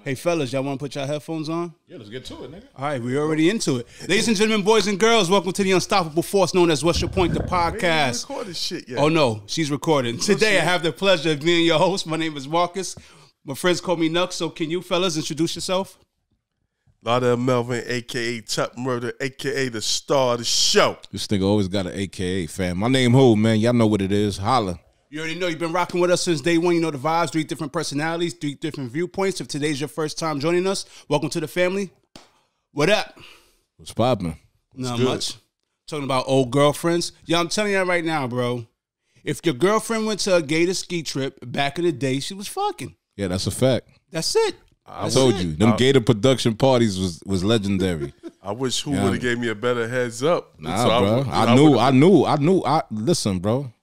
Hey, fellas, y'all want to put your headphones on? Yeah, let's get to it, nigga. All right, we're already into it. Ladies and gentlemen, boys and girls, welcome to the unstoppable force known as What's Your Point, the podcast. Record this shit yet. Oh, no, she's recording. Today, I have the pleasure of being your host. My name is Marcus. My friends call me Nux, so can you fellas introduce yourself? Lauder Melvin, a.k.a. Chuck Murder, a.k.a. the star of the show. This nigga always got an AKA, fam. My name who, man? Y'all know what it is. Holla. You already know you've been rocking with us since day one. You know the vibes, 3 different personalities, 3 different viewpoints. If today's your first time joining us, welcome to the family. What up? What's poppin'? Not much. Talking about old girlfriends. Yeah, I'm telling you right now, bro. If your girlfriend went to a gator ski trip back in the day, she was fucking. Yeah, that's a fact. That's it. I told you. Them Gator production parties was legendary. I wish who would have gave me a better heads up. Nah, So bro. I knew. Listen, bro.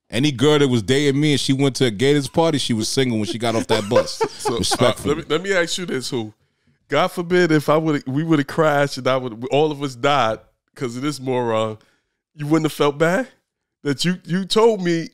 Any girl that was dating me and she went to a Gators party, she was single when she got off that bus. So, Respectfully. let me ask you this, who? God forbid if we would have crashed and all of us died because of this moron, you wouldn't have felt bad? That you told me.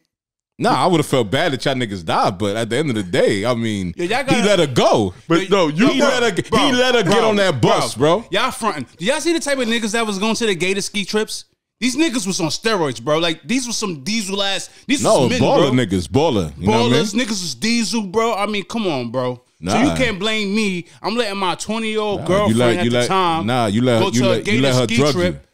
Nah, I would have felt bad that y'all niggas died, but at the end of the day, I mean, Yeah, y'all he let her go. But no, He let her get on that bus, bro. Y'all fronting. Do y'all see the type of niggas that was going to the gator ski trips? These niggas was on steroids, bro. Like, these was some diesel ass. These No, was men, baller bro. niggas, baller. You know what I mean? Ballers, niggas was diesel, bro. I mean, come on, bro. So Nah. you can't blame me. I'm letting my 20-year-old girlfriend at the time you let go to a you gator let her ski drug trip.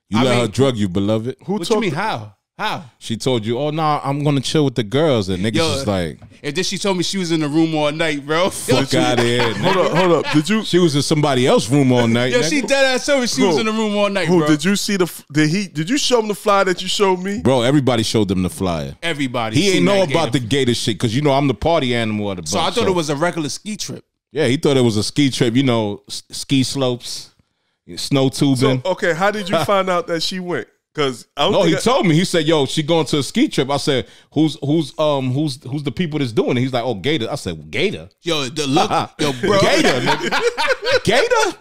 you. You let her drug you, beloved. What you mean, how? How? She told you, "Oh, nah, I'm gonna chill with the girls," and niggas just like, And then she told me she was in the room all night, bro. "Fuck out of here." nigga. Hold up. Did you? She was in somebody else's room all night. Yo, nigga. she dead ass told me she was in the room all night, Who bro. did you see did you show him the flyer that you showed me? Bro, everybody showed them the flyer. Everybody. He ain't seen know that about the gator. gator shit because you know I'm the party animal of the bunch. So I thought it was a regular ski trip. Yeah, he thought it was a ski trip. You know, ski slopes, snow tubing. So, okay, how did you find out that she went? Because No, he told me. He said, "Yo, she going to a ski trip." I said, "Who's the people that's doing it?" He's like, "Oh, Gator." I said, well, "Gator." Yo, the look, yo, bro. Gator, nigga. Gator?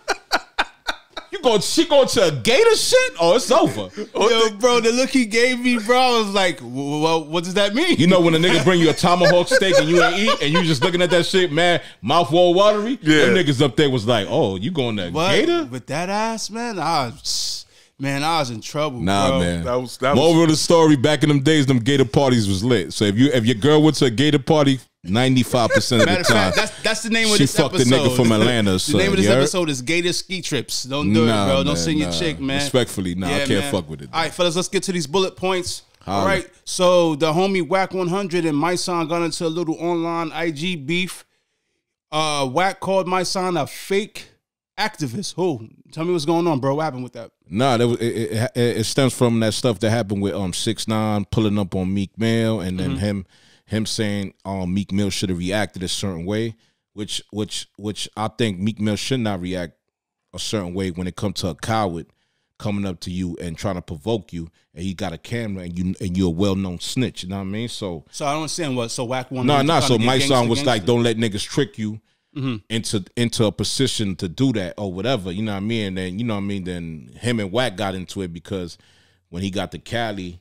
She going to a Gator shit? Oh, it's over. Yo, bro, the look he gave me, bro, I was like, well, what does that mean? You know when a nigga bring you a tomahawk steak and you ain't eat and you just looking at that shit, man, mouth all watery? Yeah. Them niggas up there was like, "Oh, you going to But Gator?" with that ass, man, I was in trouble, Nah, bro. man. That was Moral of the story, back in them days, them Gator parties was lit. So if your girl went to a Gator party, 95% of Matter the of time, fact, that's the name of she this fucked episode. the nigga from Atlanta or The something. name of this you heard? episode is Gator Ski Trips. Don't do it, Nah, bro. Don't man, send your nah. chick, man. Respectfully, nah, I can't man. fuck with it. All right, fellas, let's get to these bullet points. All Holla. right, so the homie Wack 100 and My Son got into a little online IG beef. Wack called My Son a fake activist. Who? Tell me what's going on, bro. What happened with that? Nah, it stems from that stuff that happened with 6ix9ine pulling up on Meek Mill and then him saying Meek Mill should have reacted a certain way, which I think Meek Mill should not react a certain way when it comes to a coward coming up to you and trying to provoke you, and he got a camera and you're a well-known snitch. You know what I mean? So I don't understand what. So Wack 100. no. So my son son was like, "Don't let niggas trick you." Into a position to do that or whatever, you know what I mean? And then, you know what I mean, then him and Wack got into it because when he got to Cali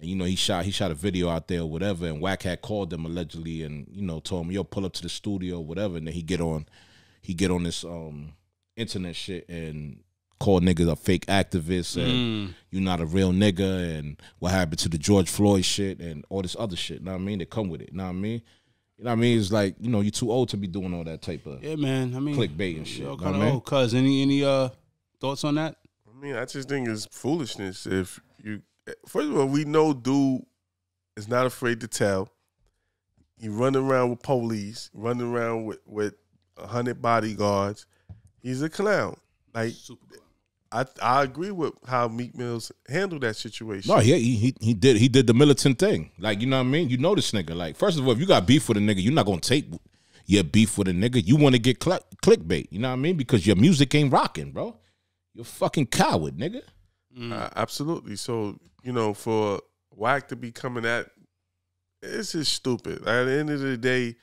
and, you know, he shot a video out there or whatever, and Wack had called them allegedly and, you know, told him, "Yo, pull up to the studio or whatever," and then he get on this internet shit and call niggas a fake activist and you're not a real nigga and what happened to the George Floyd shit and all this other shit, you know what I mean? They come with it, you know what I mean? You know what I mean? It's like, you know, you're too old to be doing all that type of man. I mean, clickbait and shit. Yo, You know kind what I of mean? old. Cuz, any thoughts on that? I mean, I just think it's foolishness. If you, first of all, we know dude is not afraid to tell. He running around with police, running around with 100 bodyguards. He's a clown. Like, I agree with how Meek Mill's handled that situation. No, he did the militant thing. Like, you know what I mean? You know this nigga. Like, first of all, if you got beef with a nigga, you're not gonna take your beef with a nigga. You want to get clickbait. You know what I mean? Because your music ain't rocking, bro. You're a fucking coward, nigga. Absolutely. So, you know, for Wack to be coming at, it's just stupid. At the end of the day,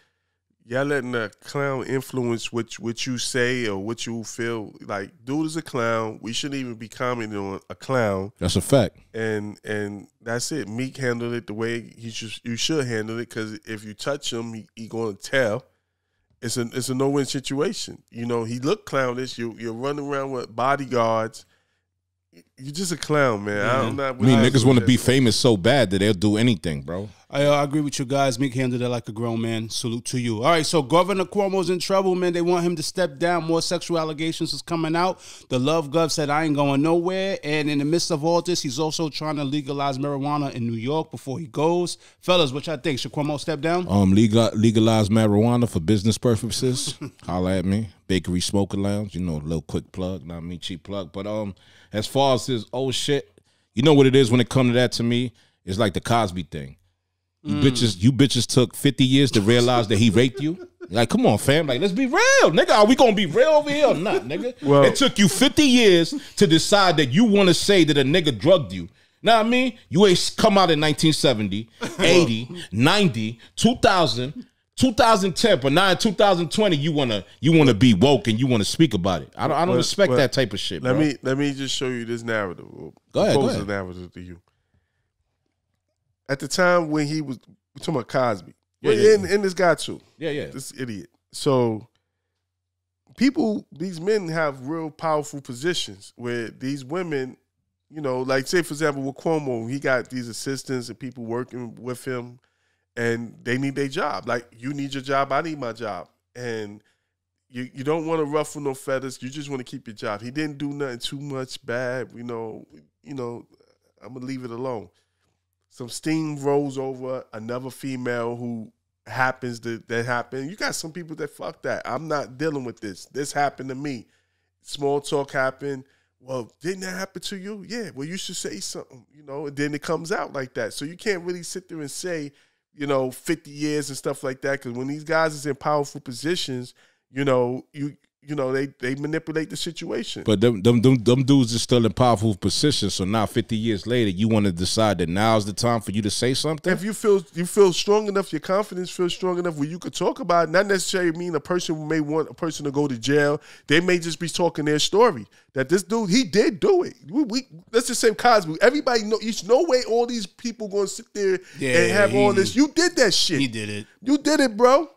y'all letting a clown influence what you say or what you feel. Like, dude is a clown. We shouldn't even be commenting on a clown. That's a fact. And that's it. Meek handled it the way you should handle it, because if you touch him, he going to tell. it's a no-win situation. You know, he looked clownish. You're running around with bodyguards. You're just a clown, man. I'm not. Niggas want to be famous so bad that they'll do anything, bro. I agree with you guys. Meek handled that like a grown man. Salute to you. All right, so Governor Cuomo's in trouble, man. They want him to step down. More sexual allegations is coming out. The Love Gov said, I ain't going nowhere. And in the midst of all this, he's also trying to legalize marijuana in New York before he goes. Fellas, what y'all think? Should Cuomo step down? Legalize marijuana for business purposes. Holla at me. Bakery Smoker Lounge. You know, a little quick plug. Not me, cheap plug. But as far as this old shit, you know what it is when it comes to that to me? It's like the Cosby thing. You bitches took 50 years to realize that he raped you. Like, come on, fam. Like, let's be real, nigga. Are we gonna be real over here or not, nigga? Well, it took you 50 years to decide that you want to say that a nigga drugged you. Know what I mean? You ain't come out in 1970, 80, 90, 2000, 2010, but now in 2020, you wanna be woke and you wanna speak about it. I don't respect that type of shit. Let me just show you this narrative. Go ahead. The narrative to you. At the time when we're talking about Cosby, and this guy too. Yeah. This idiot. So these men have real powerful positions where these women, you know, like say for example with Cuomo, he got these assistants and people working with him, and they need their job. Like, you need your job, I need my job, and you don't want to ruffle no feathers. You just want to keep your job. He didn't do nothing too much bad. You know, I'm gonna leave it alone. Some steam rolls over another female who happens that happen. You got some people that fuck that. I'm not dealing with this. This happened to me. Small talk happened. Well, didn't that happen to you? Yeah. Well, you should say something, you know, and then it comes out like that. So you can't really sit there and say, 50 years and stuff like that. Because when these guys is in powerful positions, they manipulate the situation. But them dudes are still in powerful positions. So now 50 years later, you want to decide that now's the time for you to say something? If you feel strong enough, your confidence feels strong enough where you could talk about it, not necessarily mean a person may want a person to go to jail. They may just be talking their story. That this dude, he did do it. Let's just say Cosby. Everybody know. There's no way all these people going to sit there and have all this. You did that shit. He did it. You did it, bro.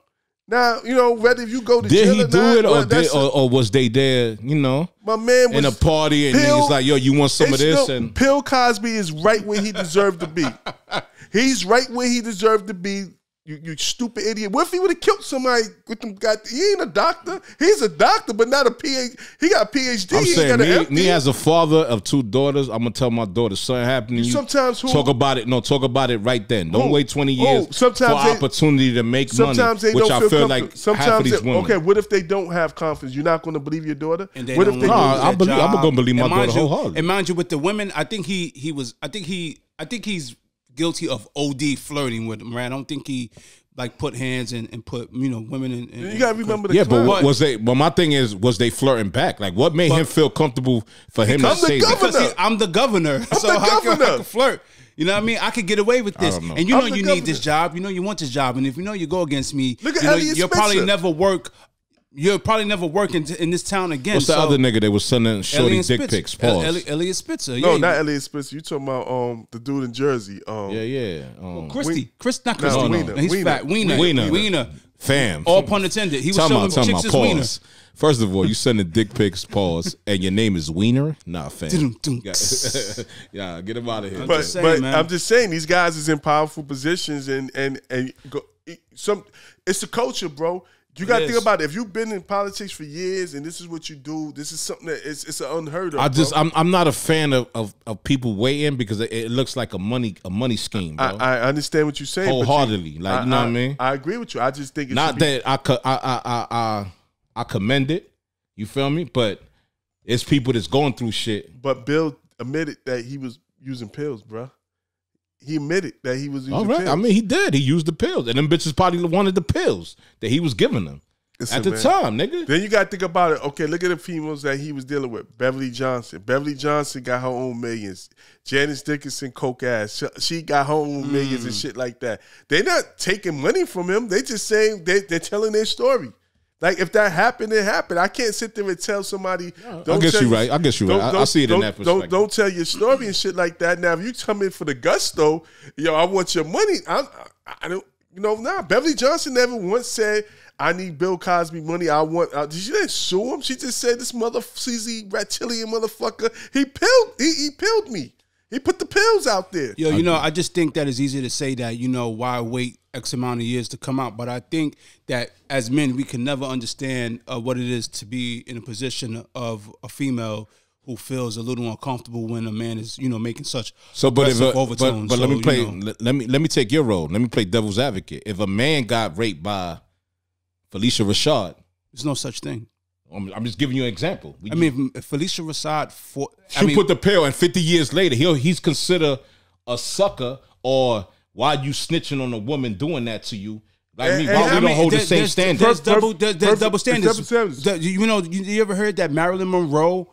Now, whether if you go to jail or not. Did he do it or was they there, my man was in a party and niggas like, yo, you want some of this? And Bill Cosby is right where he deserved to be. He's right where he deserved to be. You stupid idiot. What if he would have killed somebody with them guys? He ain't a doctor. He's a doctor, but not a PhD. He got a PhD. I'm saying, me as a father of 2 daughters, I'm gonna tell my daughter, something happened to you. Sometimes talk about it. No, talk about it right then. Don't wait 20 years for opportunity to make money. Sometimes they which don't I feel feel like sometimes half of these women. Okay, what if they don't have confidence? You're not going to believe your daughter. And they what don't if they? I'm gonna believe my daughter wholeheartedly. And mind you, with the women, I think he's guilty of OD flirting with them. Right? I don't think he put hands and put women in. You gotta remember the but was they? But my thing is, was they flirting back? Like, what made him feel comfortable for him to say that? Because I'm the governor, so I can flirt. You know what I mean? I could get away with this. And you need this job. You want this job. And if you go against me, you'll probably never work. You'll probably never work in this town again. What's the other nigga that was sending shorty dick pics? Pause. Elliot Spitzer. No, not Elliot Spitzer. You talking about the dude in Jersey? Christy. Not Christy. No, Wiener. He's fat. Wiener. Fam. All pun intended. He was showing chicks his wiener. First of all, you sending dick pics, pause, and your name is Wiener? Nah, fam. Yeah, get him out of here. But I'm just saying, these guys is in powerful positions, and it's the culture, bro. You got to think about it. If you've been in politics for years and this is what you do, this is something that it's unheard of. I'm not a fan of people weighing because it looks like a money scheme, bro. I understand what you're saying wholeheartedly. You know what I mean? I agree with you. I just think it's not that I commend it. You feel me? But it's people that's going through shit. But Bill admitted that he was using pills, bro. He admitted that he was using pills. I mean, he did. He used the pills. And them bitches probably wanted the pills that he was giving them at the time, nigga. Then you got to think about it. Okay, look at the females that he was dealing with. Beverly Johnson. Beverly Johnson got her own millions. Janice Dickinson, coke ass. She got her own millions and shit like that. They're not taking money from him. They just saying they're telling their story. Like, if that happened, it happened. I can't sit there and tell somebody. I guess you're right. I see it in that perspective. Don't tell your story and shit like that. Now, if you come in for the gusto, I want your money. I don't. Beverly Johnson never once said, I need Bill Cosby money. I want. She didn't sue him. She just said this sleazy reptilian motherfucker. He pilled me. He put the pills out there. Yo, you know, I just think that it's easy to say that, you know, why wait X amount of years to come out. But I think that as men, we can never understand what it is to be in a position of a female who feels a little uncomfortable when a man is, you know, making such overtones. But let me play. You know. Let me take your role. Let me play devil's advocate. If a man got raped by Felicia Rashad, there's no such thing. I'm just giving you an example. I mean, if Felicia Rashad, she put the pill, and 50 years later, he's considered a sucker. Or why you snitching on a woman doing that to you? Like me, why we don't hold the same standard? There's double standards. You know, you ever heard that Marilyn Monroe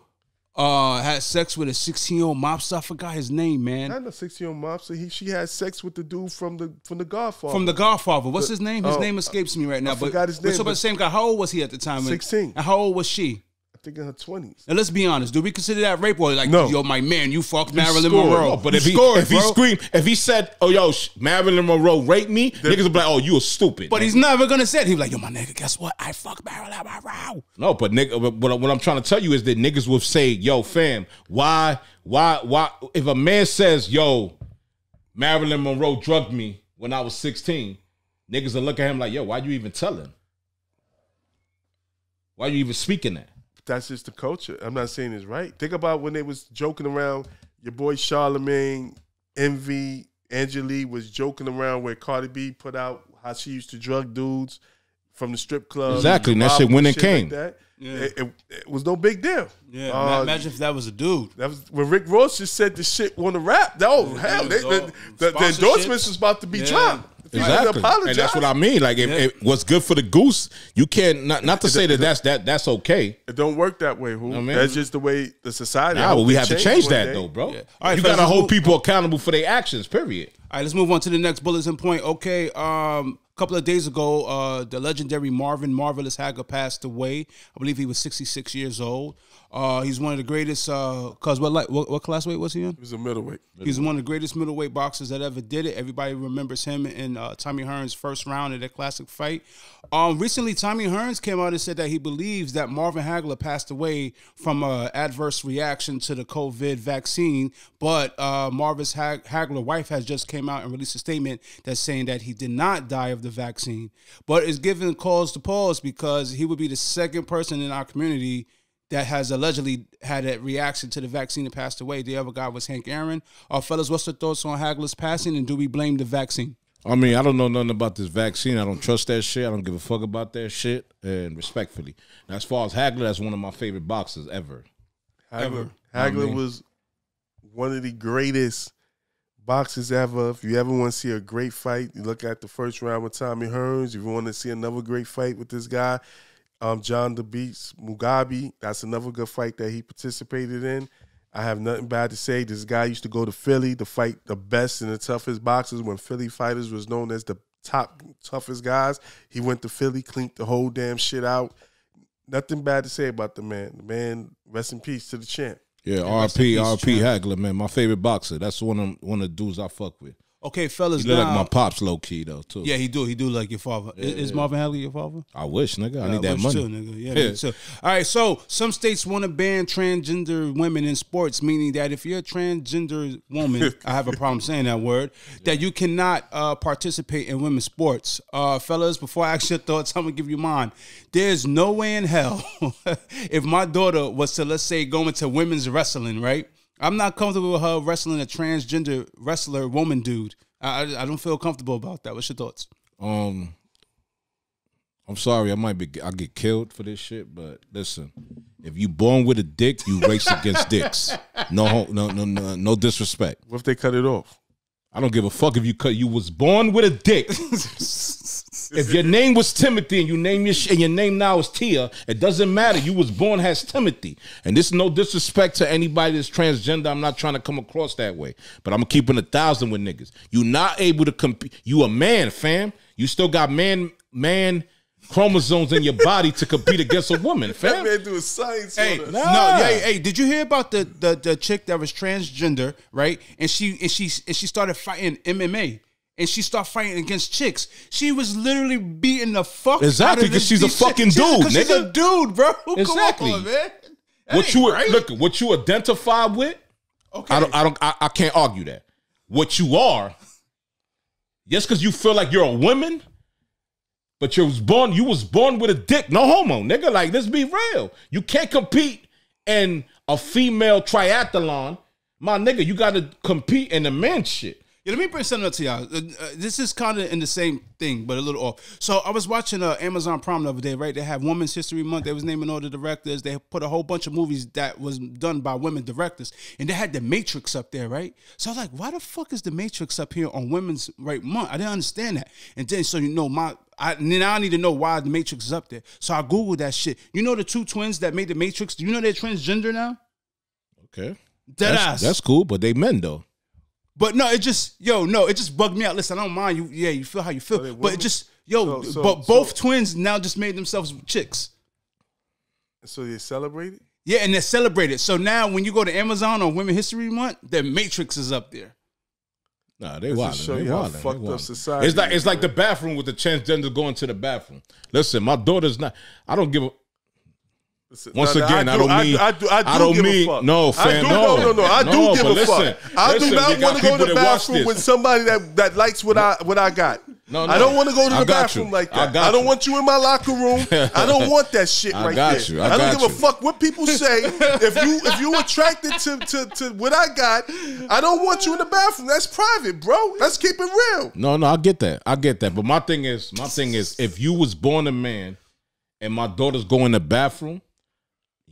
had sex with a 16-year-old mobster? I forgot his name, man. Not a 16-year-old mobster. She had sex with the dude from the Godfather. From the Godfather. What's his name? His name escapes me right now. I forgot his name. We're talking about the same guy. How old was he at the time? 16. And how old was she? I think in her 20s. Now let's be honest. Do we consider that rape, or like, no. Yo, my man, you fucked Marilyn Monroe? No, but if he screamed, if he said, "Oh, yo, Marilyn Monroe raped me," niggas would be like, "Oh, you a stupid." But he's never gonna say it. He's like, "Yo, my nigga, guess what? I fucked Marilyn Monroe." No, but nigga, what I'm trying to tell you is that niggas will say, "Yo, fam, why?" If a man says, "Yo, Marilyn Monroe drugged me when I was 16," niggas will look at him like, "Yo, why you even tell him? Why you even speaking that?" That's just the culture. I'm not saying it's right. Think about when they was joking around. Your boy Charlamagne, Envy, Angelique was joking around where Cardi B put out how she used to drug dudes from the strip club. Exactly, and that shit when it came. Like that. Yeah. It was no big deal. Yeah, imagine if that was a dude. That was when Rick Ross just said the shit on the rap. Oh, hell, the endorsements was about to be dropped. Exactly, and that's what I mean. Like, if what's good for the goose, you can't not to say that's okay. It don't work that way. Who? I mean, that's just the way the society. Nah, but we have to change that though, bro. Yeah. All right, you got to hold people accountable for their actions. Period. All right, let's move on to the next bulletin point. Okay, a couple of days ago, the legendary Marvin Marvelous Hagler passed away. I believe he was 66 years old. He's one of the greatest. Cause what class weight was he in? He was a middleweight. He's one of the greatest middleweight boxers that ever did it. Everybody remembers him in Tommy Hearns' first round of that classic fight. Recently, Tommy Hearns came out and said that he believes that Marvin Hagler passed away from an adverse reaction to the COVID vaccine. But Marvin's Hagler wife has just came out and released a statement that's saying that he did not die of the vaccine, but is giving cause to pause because he would be the second person in our community that has allegedly had a reaction to the vaccine and passed away. The other guy was Hank Aaron. Fellas, what's the thoughts on Hagler's passing, and do we blame the vaccine? I mean, I don't know nothing about this vaccine. I don't trust that shit. I don't give a fuck about that shit. And respectfully, now, as far as Hagler, that's one of my favorite boxers ever. Hagler was one of the greatest boxers ever. If you ever want to see a great fight, you look at the first round with Tommy Hearns. If you want to see another great fight with this guy, John the Beast Mugabe, that's another good fight that he participated in. I have nothing bad to say. This guy used to go to Philly to fight the best and the toughest boxers when Philly fighters was known as the top toughest guys. He went to Philly, cleaned the whole damn shit out. Nothing bad to say about the man. The man, rest in peace to the champ. Yeah, RP Hagler, man, my favorite boxer. That's one of the dudes I fuck with. Okay, fellas. He look like my pops, low key though, too. Yeah, he do like your father. Yeah, is Marvin Hagler your father? I wish, nigga. I need that money. Too, nigga. Yeah. Too. All right, so some states want to ban transgender women in sports, meaning that if you're a transgender woman, I have a problem saying that word, that you cannot participate in women's sports. Fellas, before I ask your thoughts, I'm gonna give you mine. There's no way in hell if my daughter was to, let's say, go into women's wrestling, right? I'm not comfortable with her wrestling a transgender wrestler woman dude. I don't feel comfortable about that. What's your thoughts? I'm sorry, I get killed for this shit, but listen, if you born with a dick, you race against dicks. No disrespect. What if they cut it off? I don't give a fuck if you was born with a dick. If your name was Timothy and your name now is Tia, it doesn't matter. You was born as Timothy. And this is no disrespect to anybody that's transgender. I'm not trying to come across that way. But I'm keeping 1,000 with niggas. You not able to compete. You a man, fam. You still got man chromosomes in your body to compete against a woman, fam. That man doing science. Hey, did you hear about the chick that was transgender, right? And she started fighting MMA. and she start fighting against chicks. She was literally beating the fuck Exactly, out of because she's a these fucking chicks. dude, She's a nigga. dude, bro. Exactly. Come on, man. That What ain't you right. look, what you identify with, Okay. I can't argue that. What you are, just because you feel like you're a woman, but you was born with a dick, no homo, nigga. Like, let's be real. You can't compete in a female triathlon, my nigga. You got to compete in the men's shit. Yeah, let me bring something up to y'all. This is kind of in the same thing, but a little off. So I was watching Amazon Prime the other day, right? They have Women's History Month. They was naming all the directors. They put a whole bunch of movies that was done by women directors. And they had The Matrix up there, right? So I was like, why the fuck is The Matrix up here on Women's Right Month? I didn't understand that. And then, so you know, now I need to know why The Matrix is up there. So I Googled that shit. You know the two twins that made The Matrix? Do you know they're transgender now? Okay. Deadass. That's cool, but they men, though. But no, it just bugged me out. Listen, I don't mind you. Yeah, you feel how you feel. But it just, both twins now just made themselves chicks. So they celebrated? Yeah, and they're celebrated. So now when you go to Amazon on Women's History Month, their Matrix is up there. Nah, they wild. Show you how fucked up society. It's like the bathroom with the transgender going to the bathroom. Listen, my daughter's not. I don't give a. Once again, I don't mean. I don't mean. No, fam. No. I do give a fuck. I do not want to go to the bathroom this. with somebody that likes what I got. No, I don't want to go to the bathroom like that. I don't want you in my locker room. I don't want that shit right there. I don't give a fuck what people say. If you attracted to what I got, I don't want you in the bathroom. That's private, bro. Let's keep it real. No, I get that. But my thing is, if you was born a man and my daughters go in the bathroom,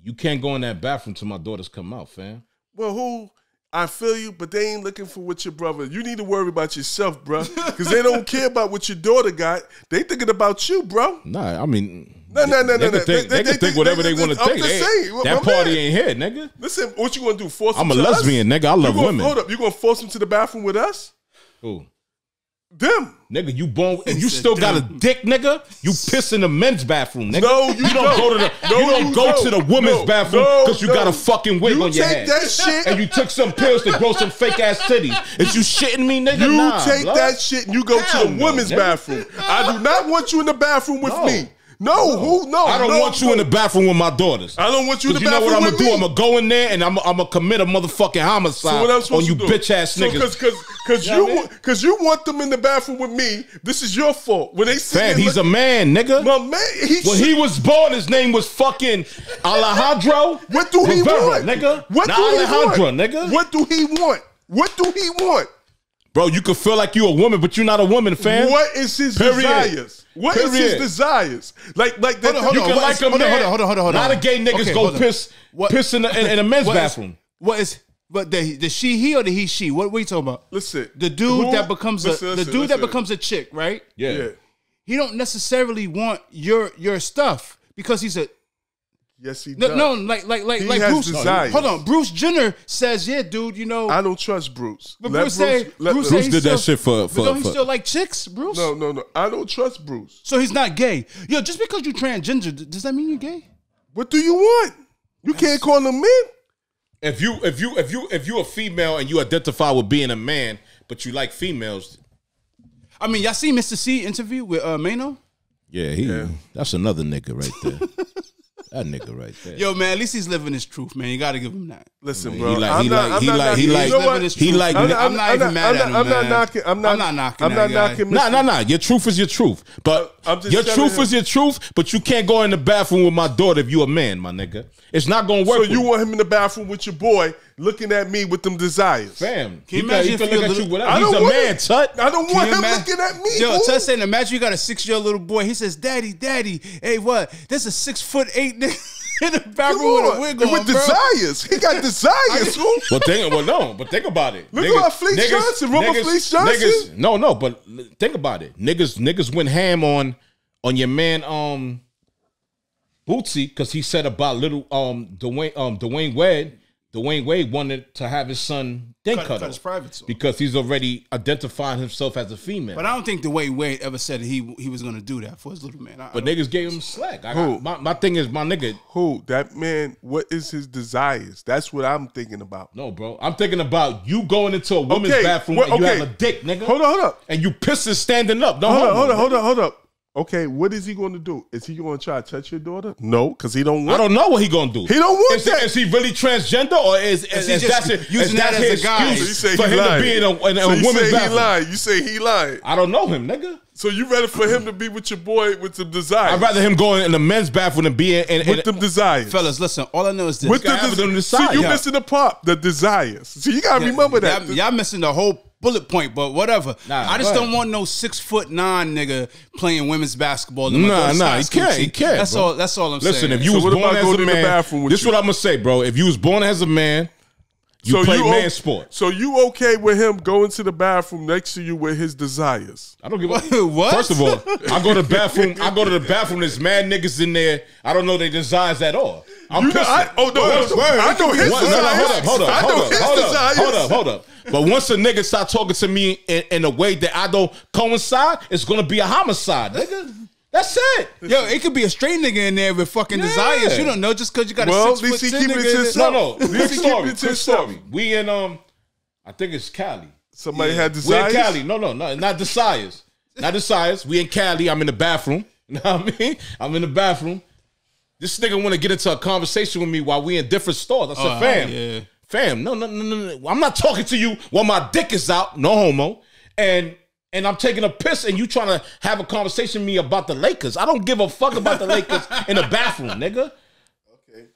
you can't go in that bathroom till my daughters come out, fam. Well, I feel you, but they ain't looking for what your brother. You need to worry about yourself, bro, because they don't care about what your daughter got. They thinking about you, bro. Nah, I mean, no. They can think whatever they want to think. That party ain't here, nigga. Listen, what you gonna do? Force them I'm a lesbian, nigga. I love women. Hold up, you gonna force them to the bathroom with us? Who? Them. Nigga, you born and you still got a dick, nigga. You piss in the men's bathroom, nigga. No, you don't go to the women's bathroom because you got a fucking wig on your head. You take that shit and you took some pills to grow some fake ass titties. Is you shitting me, nigga? You take that shit and you go to the women's bathroom. I do not want you in the bathroom with me. No. I don't want you in the bathroom with my daughters. I don't want you in the bathroom with me. You know what I'm gonna do? I'm gonna go in there and I'm gonna commit a motherfucking homicide on you bitch ass niggas. Because you want them in the bathroom with me. This is your fault. When they say he's a man, nigga. My man, when he was born, his name was fucking Alejandro. What do he want, nigga? What do Alejandro, nigga. What do he want? What do he want? Bro, you can feel like you a woman, but you're not a woman, fam. What is his desires? What is his desires? Like that. You can like a man. Hold on. Not a gay niggas go piss in a men's bathroom. But the she he or the he she? What are you talking about? Listen, the dude that becomes becomes a chick, right? Yeah. He don't necessarily want your stuff because he's a. Yes, he does. No, like Bruce. Desires. Hold on, Bruce Jenner says, "Yeah, dude, you know." I don't trust Bruce. But Bruce did that shit for. Don't he still like chicks, Bruce? No. I don't trust Bruce. So he's not gay. Yo, just because you transgender, does that mean you're gay? What do you want? You can't call them men. If you a female and you identify with being a man, but you like females. I mean, y'all see Mr. C interview with Mano? Yeah, that's another nigga right there. That nigga right there. Yo, man, at least he's living his truth, man. You got to give him that. Listen, bro. I'm not knocking. I'm not knocking. Nah. Your truth is your truth. But your truth is your truth, but you can't go in the bathroom with my daughter if you a man, my nigga. It's not going to work. So you want him in the bathroom with your boy looking at me with them desires? Fam, can you imagine look at you whatever. He's a man, Tut. I don't want him looking at me. Yo, Tut saying, imagine you got a 6-year-old little boy. He says, Daddy, hey, what? There's a 6'8" nigga in the bathroom with a wig on, with desires. He got desires. But think about it. Look at Fleece Johnson, Robert Fleece Johnson. No, but think about it. Niggas went ham on your man Bootsy because he said about little Dwayne Wade Dwayne Wade wanted to have his son cut his off privates off. because he's already identifying himself as a female. But I don't think Dwayne Wade ever said he was going to do that for his little man. But niggas gave him slack. Who? My thing is, my nigga. Who? That man, what is his desires? That's what I'm thinking about. No, bro. I'm thinking about you going into a women's bathroom and you have a dick, nigga. Hold up. And you pissing standing up. Don't Hold up. Okay, what is he going to do? Is he going to try to touch your daughter? No, because he don't want. I don't know what he gonna do. He don't want that. Is he really transgender, or is he just using that as a guy? So you say for he him lying. to be in a So you women's say bathroom? he lying. You say he lying. I don't know him, nigga. So you ready for him to be with your boy with some desires? I'd rather him going in the men's bathroom than be in with them desires. Fellas, listen, all I know is this. With the have them See, desires. you missing the part, the desires. See, you gotta remember that. Y'all missing the whole bullet point, but whatever. Nah, I just go don't ahead. want no 6'9" nigga playing women's basketball. Nah, he can't. He can't. That's bro. all. That's all I'm saying. Listen, if you So was what born about as going a in the man, bathroom with this is you? what I'm gonna say, bro. If you was born as a man, you play man sport. So you okay with him going to the bathroom next to you with his desires? I don't give a What? First of all, I go to the bathroom. There's mad niggas in there. I don't know their desires at all. I'm pissing. I know his desires. Hold up. But once a nigga start talking to me in a way that I don't coincide, it's gonna be a homicide, nigga. That's it. Yo, it could be a straight nigga in there with fucking desires. You don't know just because you got a Well, 6'10" at least he keeping it to nigga. himself. No. At least he keeping it to Quick story. We in I think it's Cali. Somebody had We in desires. Cali. No, not desires. Not desires. We in Cali. I'm in the bathroom. You know what I mean? I'm in the bathroom. This nigga want to get into a conversation with me while we in different stores. I said, fam, no. I'm not talking to you while my dick is out. No homo. And I'm taking a piss and you trying to have a conversation with me about the Lakers. I don't give a fuck about the Lakers in the bathroom, nigga. Okay.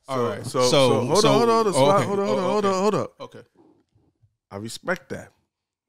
All right. So hold on. Okay. I respect that.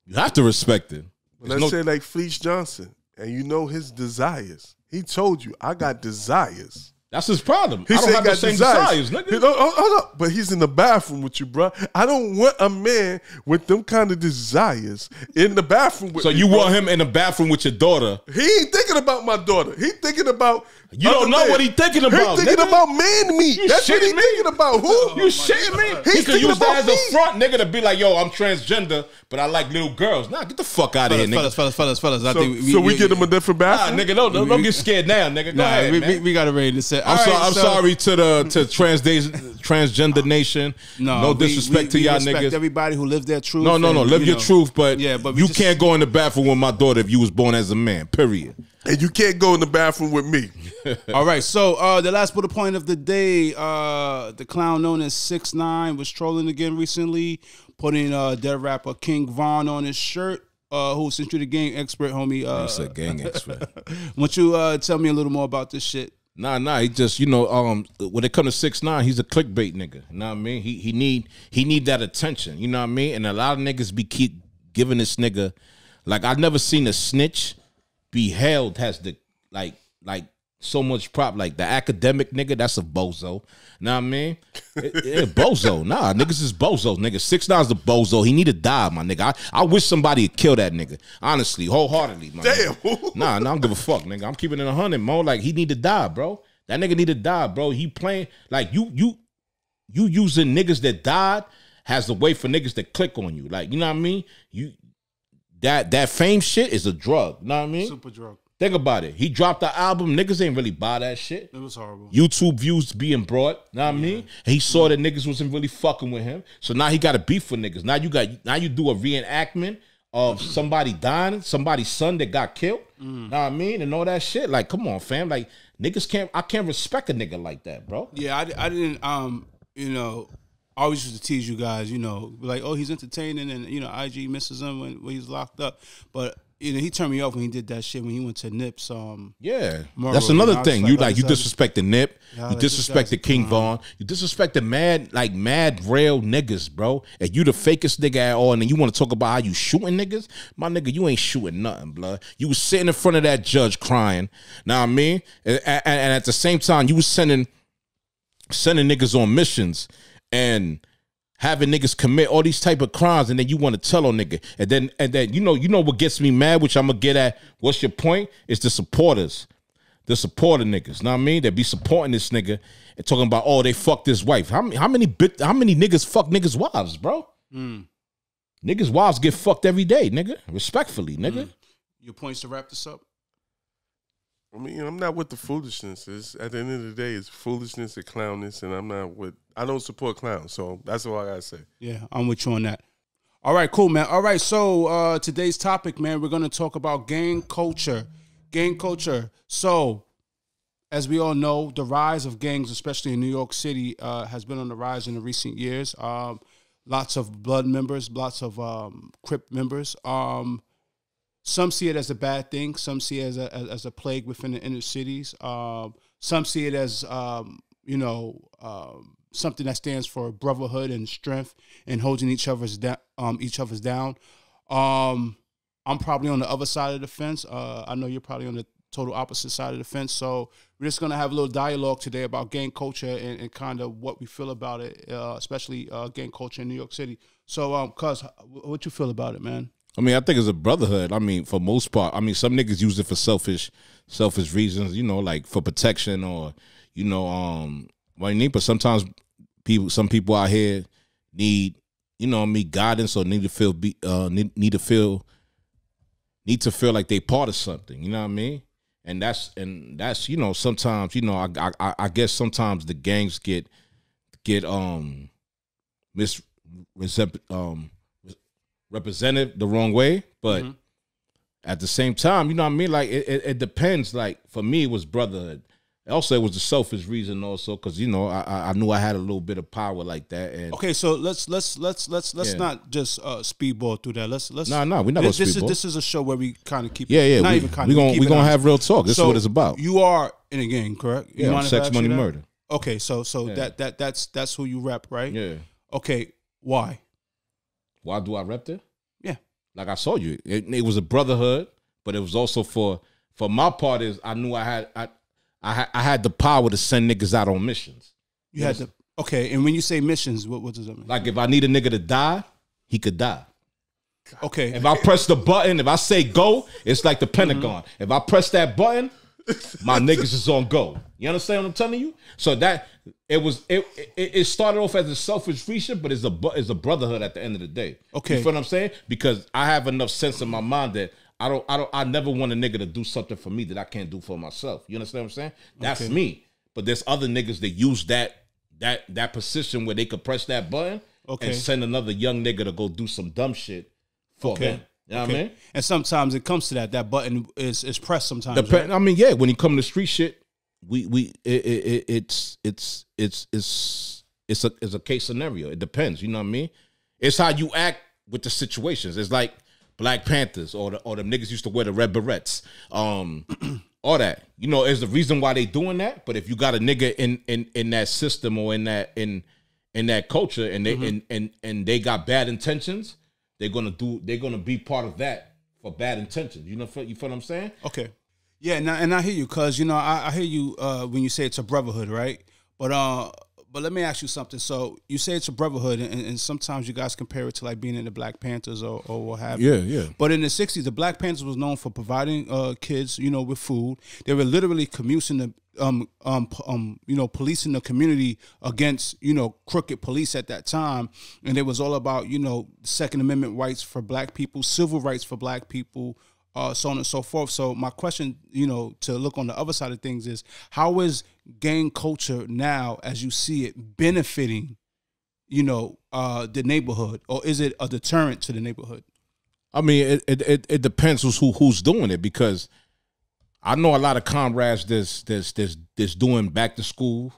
You have to respect it. Let's say like Fleece Johnson, and you know his desires. He told you, I got desires. That's his problem. He I don't said have he the got same desires. desires, nigga. Hold up. But he's in the bathroom with you, bro. I don't want a man with them kind of desires in the bathroom with So me, you bro. want him in the bathroom with your daughter. He ain't thinking about my daughter. He thinking about You don't know what he thinking about, He thinking nigga. about man meat. You That's what he shitting me? thinking about. Who? You shitting me? He's He could thinking use that about as me. a front, nigga, to be like, yo, I'm transgender, but I like little girls. Nah, get the fuck out of here, nigga. Fellas. I So, think we get him a different Nah, bathroom. nigga, don't get scared now, nigga. Go ahead, man. we got to ready to say. I'm sorry to the transgender nation. No disrespect to y'all respect niggas. everybody who lived their truth. No. Live your truth, but but you can't go in the bathroom with my daughter if you was born as a man. Period. And you can't go in the bathroom with me. All right, so the last bullet point of the day, the clown known as 6ix9ine was trolling again recently, putting dead rapper King Von on his shirt. Who, since you're the gang expert, homie, He's a gang expert. why don't you tell me a little more about this shit? Nah. He just, when it comes to 6ix9ine, he's a clickbait nigga. You know what I mean? He need that attention. You know what I mean? And a lot of niggas keep giving this nigga, like, I've never seen a snitch be held has the like so much prop. Like the academic nigga, that's a bozo. Know what I mean? Bozo. Nah, niggas is bozos. Nigga, 6ix9ine's the bozo. He need to die, my nigga. I wish somebody would kill that nigga. Honestly, wholeheartedly, man. Damn. Nah, I don't give a fuck, nigga. I'm keeping it 100, Mo. Like, he need to die, bro. That nigga need to die, bro. He playing like you using niggas that died has a way for niggas to click on you. Like, you know what I mean? That fame shit is a drug. You know what I mean? Super drug. Think about it. He dropped the album. Niggas ain't really buy that shit. It was horrible. YouTube views being brought. Know what I mean? And he saw that niggas wasn't really fucking with him. So now he got a beef with niggas. Now you do a reenactment of somebody dying, somebody's son that got killed. Know what I mean? And all that shit. Like, come on, fam. Like, I can't respect a nigga like that, bro. Yeah, I didn't. I always used to tease you guys. Like, oh, he's entertaining, and IG misses him when he's locked up. But he turned me off when he did that shit when he went to Nip's. Yeah, Murray, that's another I was thing. like, You oh, this disrespected Nip. Yeah, You like, this guy's disrespected King Von. You disrespected mad real niggas, bro. And you the fakest nigga at all. And then you want to talk about how you shooting niggas? My nigga, you ain't shooting nothing, blood. You was sitting in front of that judge crying. Know what I mean? And at the same time, you was sending niggas on missions and having niggas commit all these type of crimes, and then you want to tell on nigga, and then you know what gets me mad, which I'm gonna get at. What's your point? It's the supporters. the supporter niggas. Know what I mean? That be supporting this nigga and talking about, oh, they fucked his wife. How many niggas fuck niggas' wives, bro? Niggas' wives get fucked every day, nigga. Respectfully, nigga. Your points to wrap this up? I mean, I'm not with the foolishness. At the end of the day, it's foolishness and clownness, and I don't support clowns, so that's all I gotta say. Yeah, I'm with you on that. All right, cool, man. All right, so today's topic, man, we're gonna talk about gang culture. Gang culture. So, as we all know, the rise of gangs, especially in New York City, has been on the rise in the recent years. Lots of blood members, lots of Crip members. Some see it as a bad thing. Some see it as a plague within the inner cities. Some see it as something that stands for brotherhood and strength and holding each other's down. I'm probably on the other side of the fence. I know you're probably on the total opposite side of the fence. So we're just gonna have a little dialogue today about gang culture and kind of what we feel about it, especially gang culture in New York City. So, cuz, what you feel about it, man? I mean, I think it's a brotherhood. I mean, for most part, I mean, some niggas use it for selfish reasons, like for protection or, what you need. But sometimes some people out here need, guidance or need to feel like they part of something. You know what I mean? And that's sometimes, I guess sometimes the gangs get represented the wrong way, but at the same time, you know what I mean? Like it depends. Like for me, it was brotherhood. Also, it was a selfish reason also because I knew I had a little bit of power like that. And okay, so let's not just speedball through that. Let's we're not gonna speedball. This is a show where we kind of keep we're gonna have real talk. This is what it's about. You are in a gang, correct? Yeah, Sex, Money, Murder. Okay, so that's who you rep, right? Yeah. Okay, why? Why do I rep it? Yeah. Like I saw you. It was a brotherhood, but it was also for my part is I knew I had the power to send niggas out on missions. You had to. Okay, and when you say missions, what does that mean? Like if I need a nigga to die, he could die. Okay. If I press the button, if I say go, it's like the Pentagon. If I press that button, my niggas is on go. You understand what I'm telling you? So that it started off as a selfish reason, but it's a brotherhood at the end of the day. Okay. You feel what I'm saying? Because I have enough sense in my mind that I never want a nigga to do something for me that I can't do for myself. You understand what I'm saying? That's me. But there's other niggas that use that position where they could press that button and send another young nigga to go do some dumb shit for them. You know what I mean? And sometimes it comes to that button is pressed sometimes. Right? I mean, yeah, when you come to street shit, it's a case scenario. It depends, you know what I mean? It's how you act with the situations. It's like Black Panthers or the niggas used to wear the red berets. All that. Is the reason why they doing that. But if you got a nigga in that system or in that culture and they and they got bad intentions, they're gonna be part of that for bad intentions. You feel what I'm saying? Okay. Yeah, and I hear you, cause I hear you when you say it's a brotherhood, right? But let me ask you something. So you say it's a brotherhood, and sometimes you guys compare it to like being in the Black Panthers or what have you. Yeah. But in the '60s, the Black Panthers was known for providing kids, with food. They were literally policing the community against, crooked police at that time, and it was all about, Second Amendment rights for Black people, civil rights for Black people. So on and so forth. So my question, to look on the other side of things is, how is gang culture now, as you see it, benefiting, the neighborhood, or is it a deterrent to the neighborhood? I mean, it depends who's doing it, because I know a lot of comrades that's doing back to school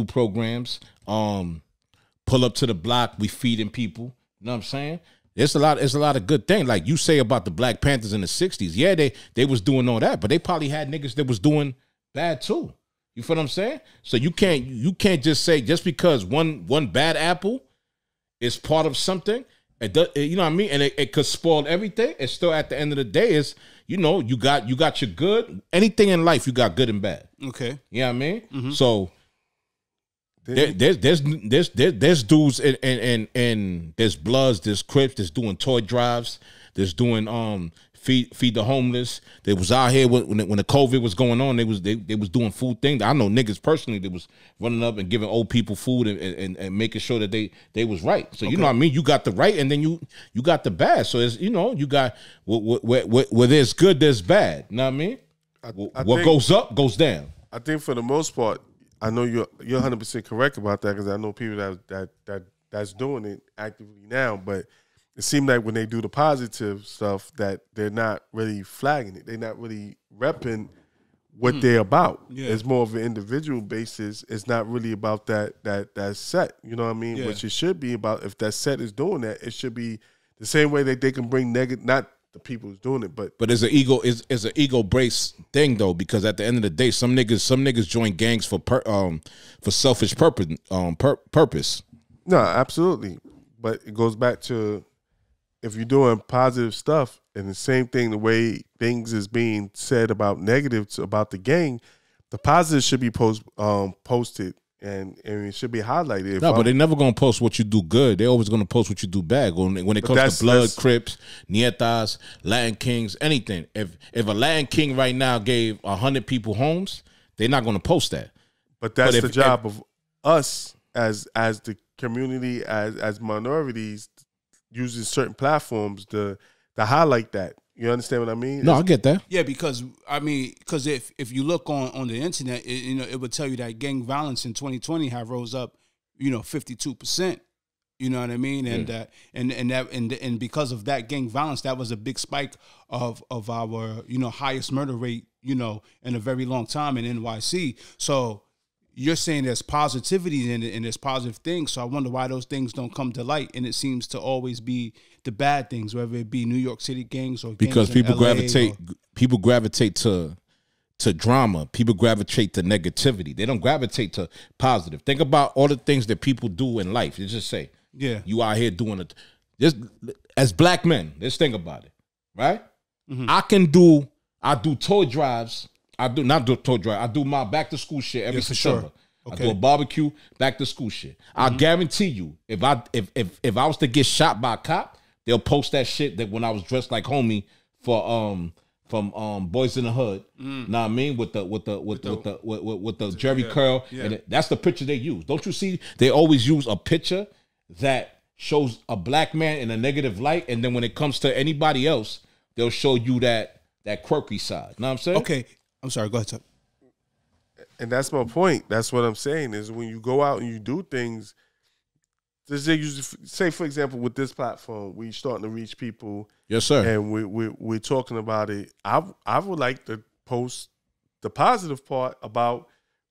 programs. Pull up to the block, we feeding people. You know what I'm saying? It's a lot of good things. Like you say about the Black Panthers in the 60s. Yeah, they was doing all that, but they probably had niggas that was doing bad too. You feel what I'm saying? So you can't just say just because one bad apple is part of something, you know what I mean? And it could spoil everything. It's still at the end of the day is, you got your good. Anything in life, you got good and bad. Okay. You know what I mean? Mm-hmm. So there's dudes and there's Bloods, there's Crips, there's doing toy drives, there's doing feed the homeless. They was out here when the COVID was going on. They was doing food things. I know niggas personally that was running up and giving old people food and making sure that they was right. So you know what I mean. You got the right, and then you got the bad. So it's, you know, you got where there's good, there's bad. You know what I mean? What think, goes up goes down. I think for the most part, I know you're 100% correct about that, because I know people that's doing it actively now, but it seems like when they do the positive stuff that they're not really flagging it. They're not really repping what they're about. Yeah. It's more of an individual basis. It's not really about that set. You know what I mean? Yeah. Which it should be about. If that set is doing that, it should be the same way that they can bring negative, not the people who's doing it, but it's an ego based thing though, because at the end of the day, some niggas join gangs for selfish purpose. No, absolutely. But it goes back to, if you're doing positive stuff, and the same thing, the way things is being said about negatives about the gang, the positives should be posted and it should be highlighted. But they're never gonna post what you do good. They're always gonna post what you do bad. When it comes to Blood, Crips, Nietas, Latin Kings, anything. If a Latin King right now gave 100 people homes, they're not gonna post that. But that's the job of us as the community, as minorities, using certain platforms to highlight that. You understand what I mean? No, I get that. Yeah, because if you look on the internet, it would tell you that gang violence in 2020 have rose up, 52%. You know what I mean? And and because of that gang violence, that was a big spike of our highest murder rate in a very long time in NYC. So you're saying there's positivity in it and there's positive things. So I wonder why those things don't come to light. And it seems to always be the bad things, whether it be New York City gangs or because gangs people gravitate to drama. People gravitate to negativity. They don't gravitate to positive. Think about all the things that people do in life. You just say, you out here doing it. Just as black men, let's think about it, right? Mm-hmm. I do toy drives. I do my back to school shit every September. Sure. Okay. I do a barbecue, back to school shit. Mm-hmm. I guarantee you, if I was to get shot by a cop, they'll post that shit that when I was dressed like homie from Boys in the Hood. Know what I mean? With the Jerry curl. Yeah. And that's the picture they use. Don't you see? They always use a picture that shows a black man in a negative light, and then when it comes to anybody else, they'll show you that quirky side. Know what I'm saying? Okay. I'm sorry, go ahead, Tuck. And that's my point. That's what I'm saying, is when you go out and you do things, say, for example, with this platform, we're starting to reach people. Yes, sir. And we're talking about it. I would like to post the positive part about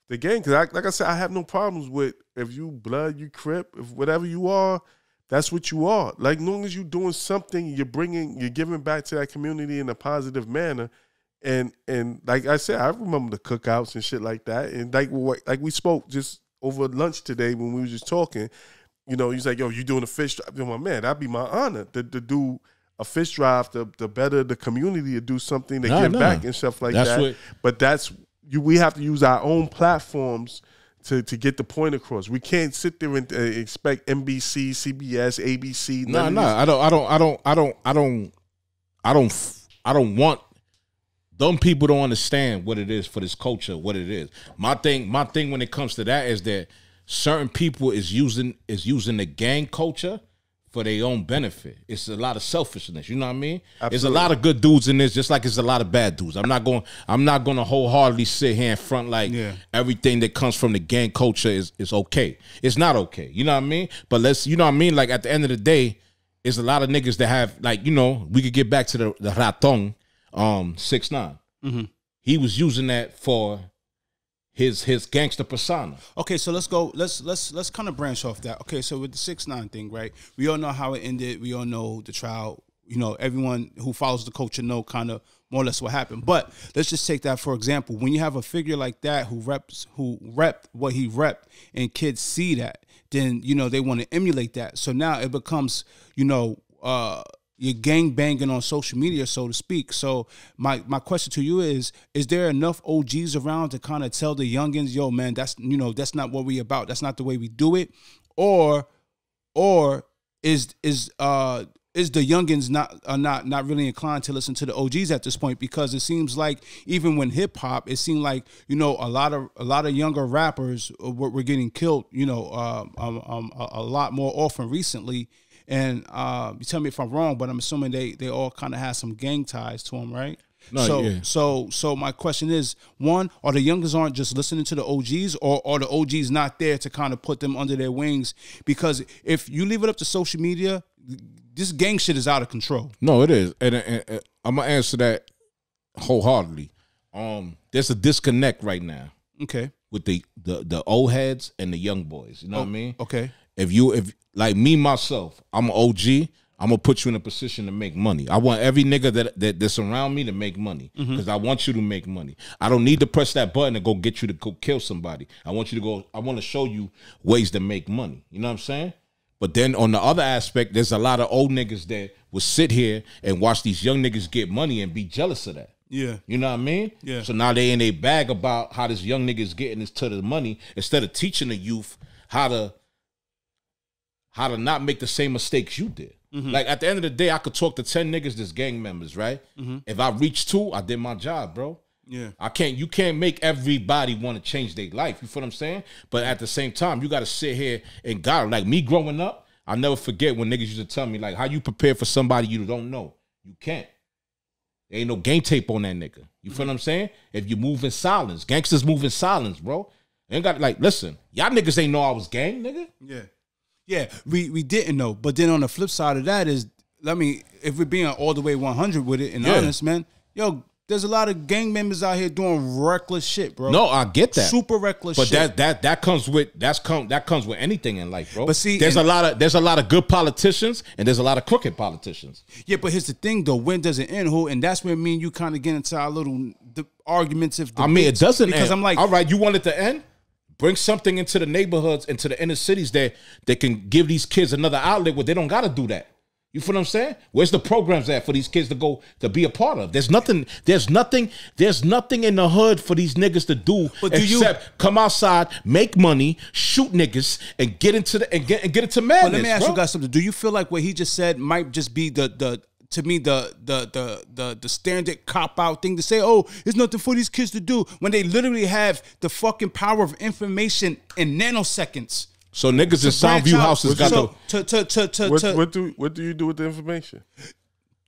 the gang, because like I said, I have no problems with if you Blood, you Crip, if whatever you are, that's what you are. Like, as long as you're doing something, you're giving back to that community in a positive manner. And like I said, I remember the cookouts and shit like that. And like we spoke just over lunch today when we were just talking, he's like, yo, you doing a fish drive? I'm like, man, that'd be my honor to do a fish drive to better the community, to do something to give back and stuff like that. But we have to use our own platforms to get the point across. We can't sit there and expect NBC, CBS, ABC. I don't want. Them people don't understand what it is for this culture, what it is. My thing when it comes to that is that certain people is using the gang culture for their own benefit. It's a lot of selfishness. You know what I mean? Absolutely. There's a lot of good dudes in this, just like there's a lot of bad dudes. I'm not going to wholeheartedly sit here in front like everything that comes from the gang culture is okay. It's not okay. You know what I mean? But you know what I mean? Like at the end of the day, it's a lot of niggas that have, like, we could get back to the Raton. 6ix9ine. Mm-hmm. He was using that for his gangster persona. Okay, so let's go. Let's kind of branch off that. Okay, so with the 6ix9ine thing, right? We all know how it ended. We all know the trial. Everyone who follows the culture know kind of more or less what happened. But let's just take that for example. When you have a figure like that who repped what he repped, and kids see that, then they want to emulate that. So now it becomes you're gang banging on social media, so to speak. So my question to you is there enough OGs around to kind of tell the youngins, yo, man, that's not what we about. That's not the way we do it. Or is is the youngins not really inclined to listen to the OGs at this point? Because it seems like even when hip hop, it seemed like, you know, a lot of younger rappers were getting killed, you know, a lot more often recently. And you tell me if I'm wrong, but I'm assuming they all kind of have some gang ties to them, right? No, So my question is, one, are the youngers aren't just listening to the OGs, or are the OGs not there to kind of put them under their wings? Because if you leave it up to social media, this gang shit is out of control. No, it is, and I'm gonna answer that wholeheartedly. There's a disconnect right now. Okay. With the old heads and the young boys. You know what I mean? Okay. If like me myself, I'm an OG. I'm gonna put you in a position to make money. I want every nigga that's around me to make money because I want you to make money. I don't need to press that button and go get you to go kill somebody. I want you to go. I want to show you ways to make money. You know what I'm saying? But then on the other aspect, there's a lot of old niggas that will sit here and watch these young niggas get money and be jealous of that. Yeah. You know what I mean? Yeah. So now they in a bag about how this young nigga is getting this to the money instead of teaching the youth how to not make the same mistakes you did. Like at the end of the day, I could talk to 10 niggas that's gang members, right? If I reach 2, I did my job, bro. Yeah. You can't make everybody want to change their life. You feel what I'm saying? But at the same time, you got to sit here and God, like me growing up, I'll never forget when niggas used to tell me, like, how you prepare for somebody you don't know. You can't. There ain't no game tape on that nigga. You feel what I'm saying? If you move in silence, gangsters move in silence, bro. Ain't got like, listen, y'all niggas ain't know I was gang, nigga. Yeah. Yeah, we didn't know. But then on the flip side of that is, I mean, if we're being all the way 100 with it and honest, man, yo, there's a lot of gang members out here doing reckless shit, bro. No, I get that. Super reckless but shit. But that comes with anything in life, bro. But see, there's a lot of good politicians and there's a lot of crooked politicians. Yeah, but here's the thing though, when does it end, who? And that's where me and you kind of get into our little arguments of debates. I mean, it doesn't because end. I'm like, all right, you want it to end? Bring something into the neighborhoods, into the inner cities that can give these kids another outlet where they don't got to do that. You feel what I'm saying? Where's the programs at for these kids to go to be a part of? There's nothing in the hood for these niggas to do except come outside, make money, shoot niggas, and get into madness. But let me ask you guys something. Do you feel like what he just said might just be the standard cop out thing to say, oh, there's nothing for these kids to do when they literally have the fucking power of information in nanoseconds? So niggas in Soundview houses got What do you do with the information?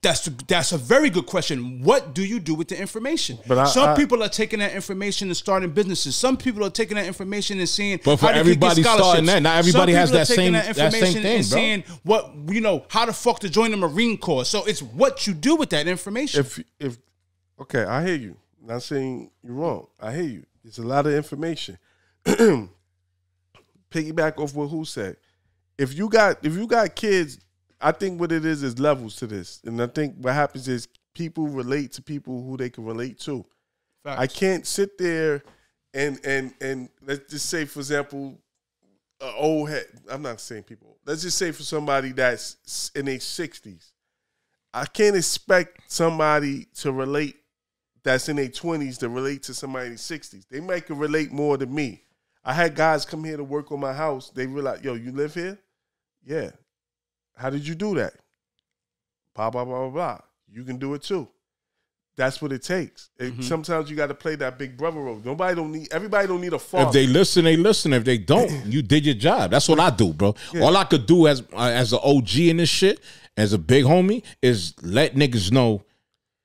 That's a very good question. What do you do with the information? But some people are taking that information and starting businesses. Some people are taking that information and seeing. But for everybody starting that, not everybody has that same thing, and seeing what, you know, how the fuck to join the Marine Corps. So it's what you do with that information. If okay, I hear you. Not saying you're wrong. I hear you. It's a lot of information. Piggyback off what who said. If you got kids, I think what it is levels to this. And I think what happens is people relate to people who they can relate to. Facts. I can't sit there and let's just say, for example, old head. I'm not saying people. Let's just say for somebody that's in their 60s. I can't expect somebody to relate that's in their 20s to relate to somebody in their 60s. They might can relate more than me. I had guys come here to work on my house. They realized, yo, you live here? Yeah. How did you do that? Blah, blah, blah, blah, blah. You can do it too. That's what it takes. Sometimes you got to play that big brother role. Everybody don't need a father. If they listen, they listen. If they don't, you did your job. That's what I do, bro. Yeah. All I could do as an OG in this shit, as a big homie, is let niggas know,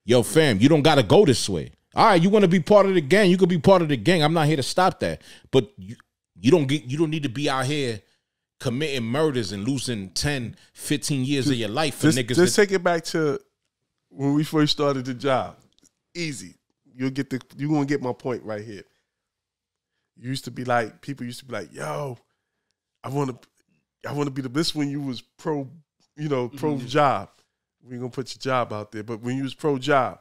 yo, fam, you don't got to go this way. All right, you want to be part of the gang, you could be part of the gang. I'm not here to stop that. But you don't need to be out here committing murders and losing 10, 15 years of your life for niggas. Just take it back to when we first started the job. Easy. You're gonna get my point right here. People used to be like, yo, I wanna be this when you was pro job. We ain't gonna put your job out there, but when you was pro job.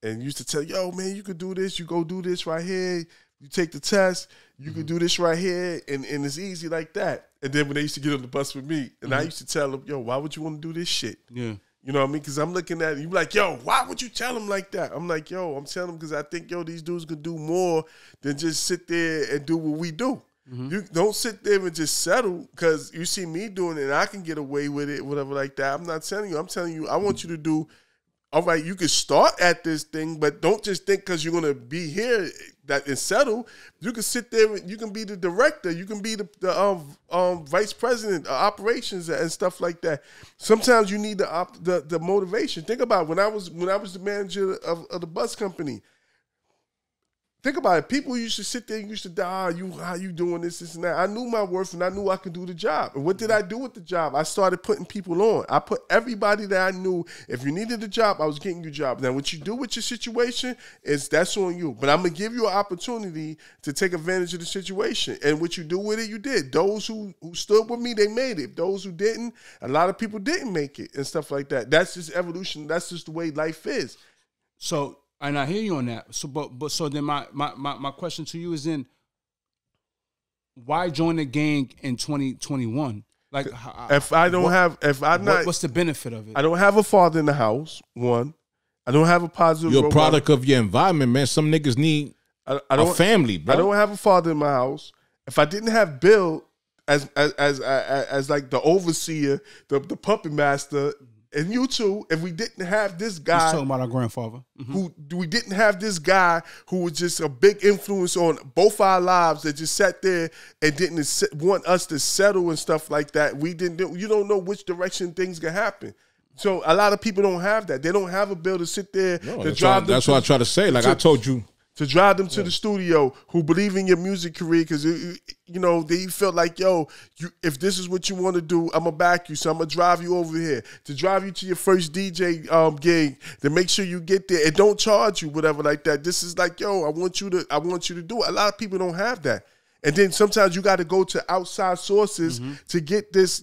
And used to tell, yo, man, you could do this. You go do this right here. You take the test. You could do this right here. And it's easy like that. And then when they used to get on the bus with me, and I used to tell them, yo, why would you want to do this shit? Yeah. You know what I mean? Because I'm looking at it. You like, yo, why would you tell them like that? I'm like, yo, I'm telling them because I think, yo, these dudes could do more than just sit there and do what we do. You don't sit there and just settle because you see me doing it and I can get away with it, whatever like that. I'm not telling you. I'm telling you, I want you to do, all right, you can start at this thing, but don't just think because you're going to be here that and settle. You can sit there and you can be the director. You can be the vice president of operations and stuff like that. Sometimes you need the motivation. Think about it. When I was the manager of the bus company. Think about it. People used to sit there and used to die. How you doing this and that. I knew my worth and I knew I could do the job. And what did I do with the job? I started putting people on. I put everybody that I knew. If you needed a job, I was getting you a job. Now, what you do with your situation that's on you. But I'm gonna give you an opportunity to take advantage of the situation. And what you do with it, you did. Those who stood with me, they made it. Those who didn't, a lot of people didn't make it and stuff like that. That's just evolution. That's just the way life is. So. And I hear you on that. So, but so then my question to you is then, why join the gang in 2021? Like, what's the benefit of it? I don't have a father in the house. One, I don't have a positive. You're a product of your environment, man. Some niggas need a family, bro. I don't have a father in my house. If I didn't have Bill as like the overseer, the puppet master. And you too, if we didn't have this guy, he's talking about our grandfather, we didn't have this guy who was just a big influence on both our lives that just sat there and didn't want us to settle and stuff like that. You don't know which direction things can happen. So a lot of people don't have that. They don't have a bill to sit there to drive them. That's what I try to say. Like I told you. To drive them to the studio, who believe in your music career because, they felt like, if this is what you want to do, I'm going to back you. So I'm going to drive you over here. To drive you to your first DJ gig, to make sure you get there and don't charge you, whatever like that. This is like, I want you to do it. A lot of people don't have that. And then sometimes you got to go to outside sources to get this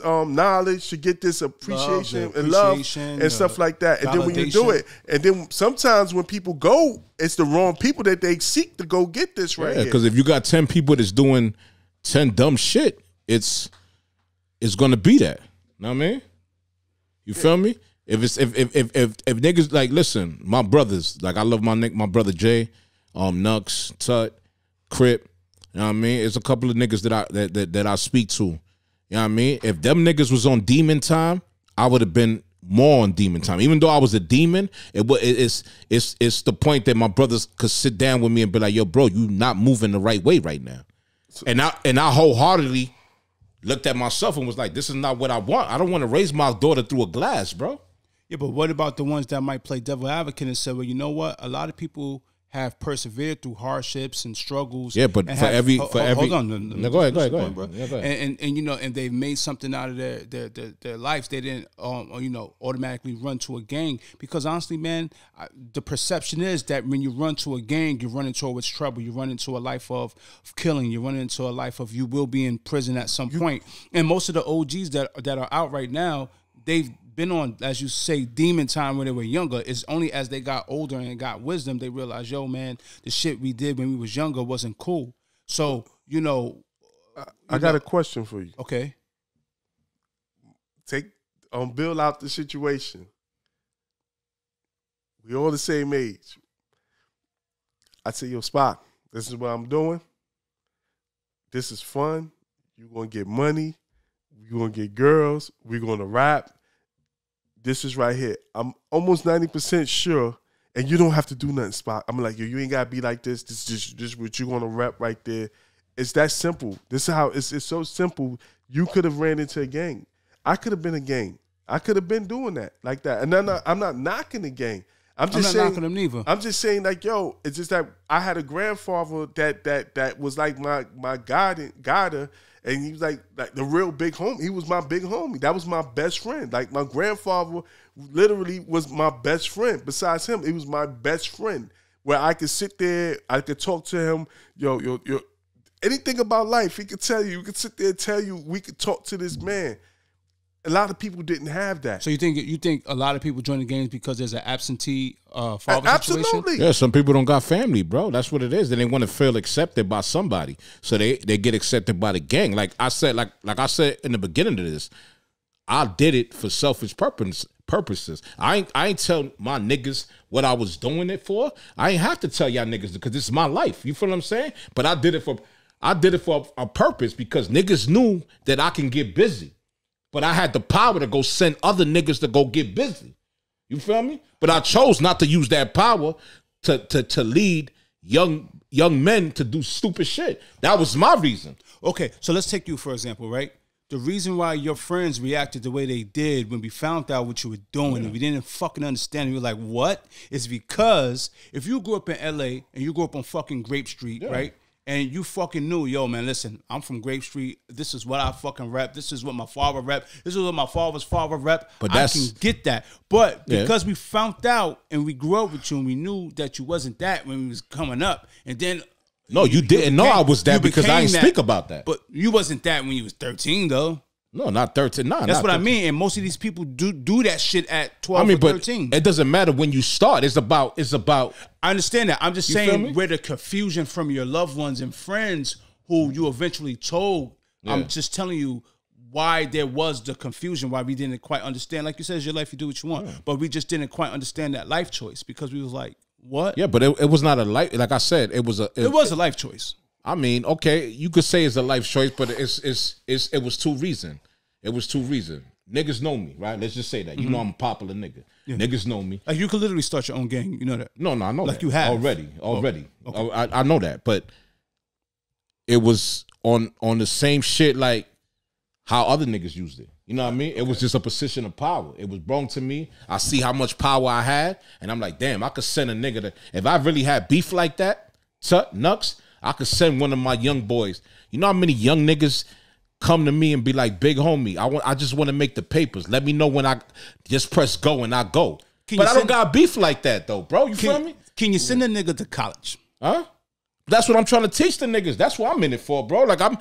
knowledge, to get this appreciation and love and stuff like that. And then when you do it, and then sometimes when people go, it's the wrong people that they seek to go get this right here. Because if you got 10 people that's doing 10 dumb shit, it's gonna be that. Know what I mean? You feel me? If niggas like, listen, my brothers, like I love my brother Jay, Nux, Tut, Crip. You know what I mean? It's a couple of niggas that I speak to. You know what I mean? If them niggas was on demon time, I would have been more on demon time. Even though I was a demon, it's the point that my brothers could sit down with me and be like, yo, bro, you not moving the right way right now. And I wholeheartedly looked at myself and was like, this is not what I want. I don't want to raise my daughter through a glass, bro. Yeah, but what about the ones that might play devil advocate and say, well, you know what? A lot of people have persevered through hardships and struggles. Yeah, but for every hold on, no, go ahead, bro. Yeah, go ahead. And they've made something out of their lives. They didn't automatically run to a gang because honestly, man, the perception is that when you run to a gang, you run into trouble. You run into a life of killing. You run into a life of you will be in prison at some point. And most of the OGs that are out right now, they've been on, as you say, demon time when they were younger. It's only as they got older and got wisdom, they realized, yo, man, the shit we did when we was younger wasn't cool. So, I got a question for you. Okay. Take Bill out the situation. We all the same age. I say, yo, Spock, this is what I'm doing. This is fun. You're going to get money. You're going to get girls. We're going to rap. This is right here. I'm almost 90% sure, and you don't have to do nothing, Spock. I'm like, yo, you ain't got to be like this. This is just what you're going to rap right there. It's that simple. This is how it's so simple. You could have ran into a gang. I could have been a gang. I could have been doing that like that. And I'm not knocking the gang. I'm not knocking them neither. I'm just saying, like, yo, it's just that I had a grandfather that was like my guider. And he was like the real big homie. He was my big homie. That was my best friend. Like my grandfather literally was my best friend. Besides him, he was my best friend. Where I could sit there, I could talk to him. Yo, anything about life, he could tell you. We could sit there and tell you. We could talk to this man. A lot of people didn't have that. So you think a lot of people join the gangs because there's an absentee father Absolutely. situation? Yeah, some people don't got family, bro. That's what it is. They want to feel accepted by somebody, so they get accepted by the gang. Like I said, like I said in the beginning of this, I did it for selfish purposes. I ain't tell my niggas what I was doing it for. I ain't have to tell y'all niggas because this is my life. You feel what I'm saying? But I did it for I did it for a purpose because niggas knew that I can get busy. But I had the power to go send other niggas to go get busy. You feel me? But I chose not to use that power to lead young men to do stupid shit. That was my reason. Okay, so let's take you for example, right? The reason why your friends reacted the way they did when we found out what you were doing and we didn't fucking understand, we were like, what? Is because if you grew up in LA and you grew up on fucking Grape Street, right? And you fucking knew, yo, man, listen, I'm from Grape Street. This is what I fucking rep. This is what my father rep. This is what my father's father rep. But I can get that. But because we found out and we grew up with you and we knew that you wasn't that when we was coming up. And then... No, you didn't know I was that because I didn't speak about that. But you wasn't that when you was 13, though. No, not 13. No, that's what 13. I mean. And most of these people do that shit at 12 or 13. It doesn't matter when you start. It's about. I understand that. I'm just saying where the confusion from your loved ones and friends who you eventually told. Yeah. I'm just telling you why there was the confusion, why we didn't quite understand. Like you said, it's your life, you do what you want. But we just didn't quite understand that life choice because we was like, what? Yeah, but it was not a life. Like I said, it was a life choice. I mean, okay, you could say it's a life choice, but it was two reasons. It was two reasons. Niggas know me, right? Let's just say that. You know I'm a popular nigga. Yeah. Niggas know me. Like you could literally start your own gang. You know that? No, I know like that. You have already. Oh, okay. I know that, but it was on the same shit like how other niggas used it. You know what I mean? It was just a position of power. It was brought to me. I see how much power I had, and I'm like, damn, I could send a nigga to, if I really had beef like that, Nux, I could send one of my young boys. You know how many young niggas come to me and be like, big homie, I just want to make the papers. Let me know when I just press go and I go. But I don't got beef like that though, bro. You feel me? Can you send a nigga to college? Huh? That's what I'm trying to teach the niggas. That's what I'm in it for, bro. Like I'm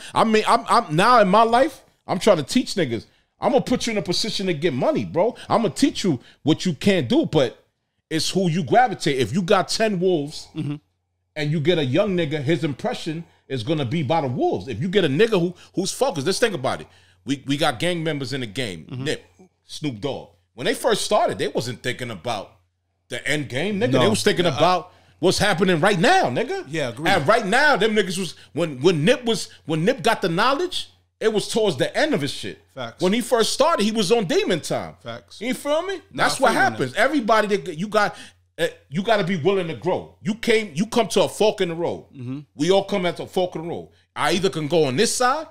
now in my life, I'm trying to teach niggas. I'm gonna put you in a position to get money, bro. I'm gonna teach you what you can't do, but it's who you gravitate. If you got 10 wolves and you get a young nigga, his impression is gonna be by the wolves. If you get a nigga who's focused, let's think about it. We got gang members in the game. Nip, Snoop Dogg. When they first started, they wasn't thinking about the end game, nigga. No, they was thinking about what's happening right now, nigga. Yeah, agreed. And right now, them niggas was when Nip got the knowledge. It was towards the end of his shit. Facts. When he first started, he was on demon time. Facts. You feel me? That's what happens. Everybody that you got to be willing to grow. You come to a fork in the road. We all come at a fork in the road. I either can go on this side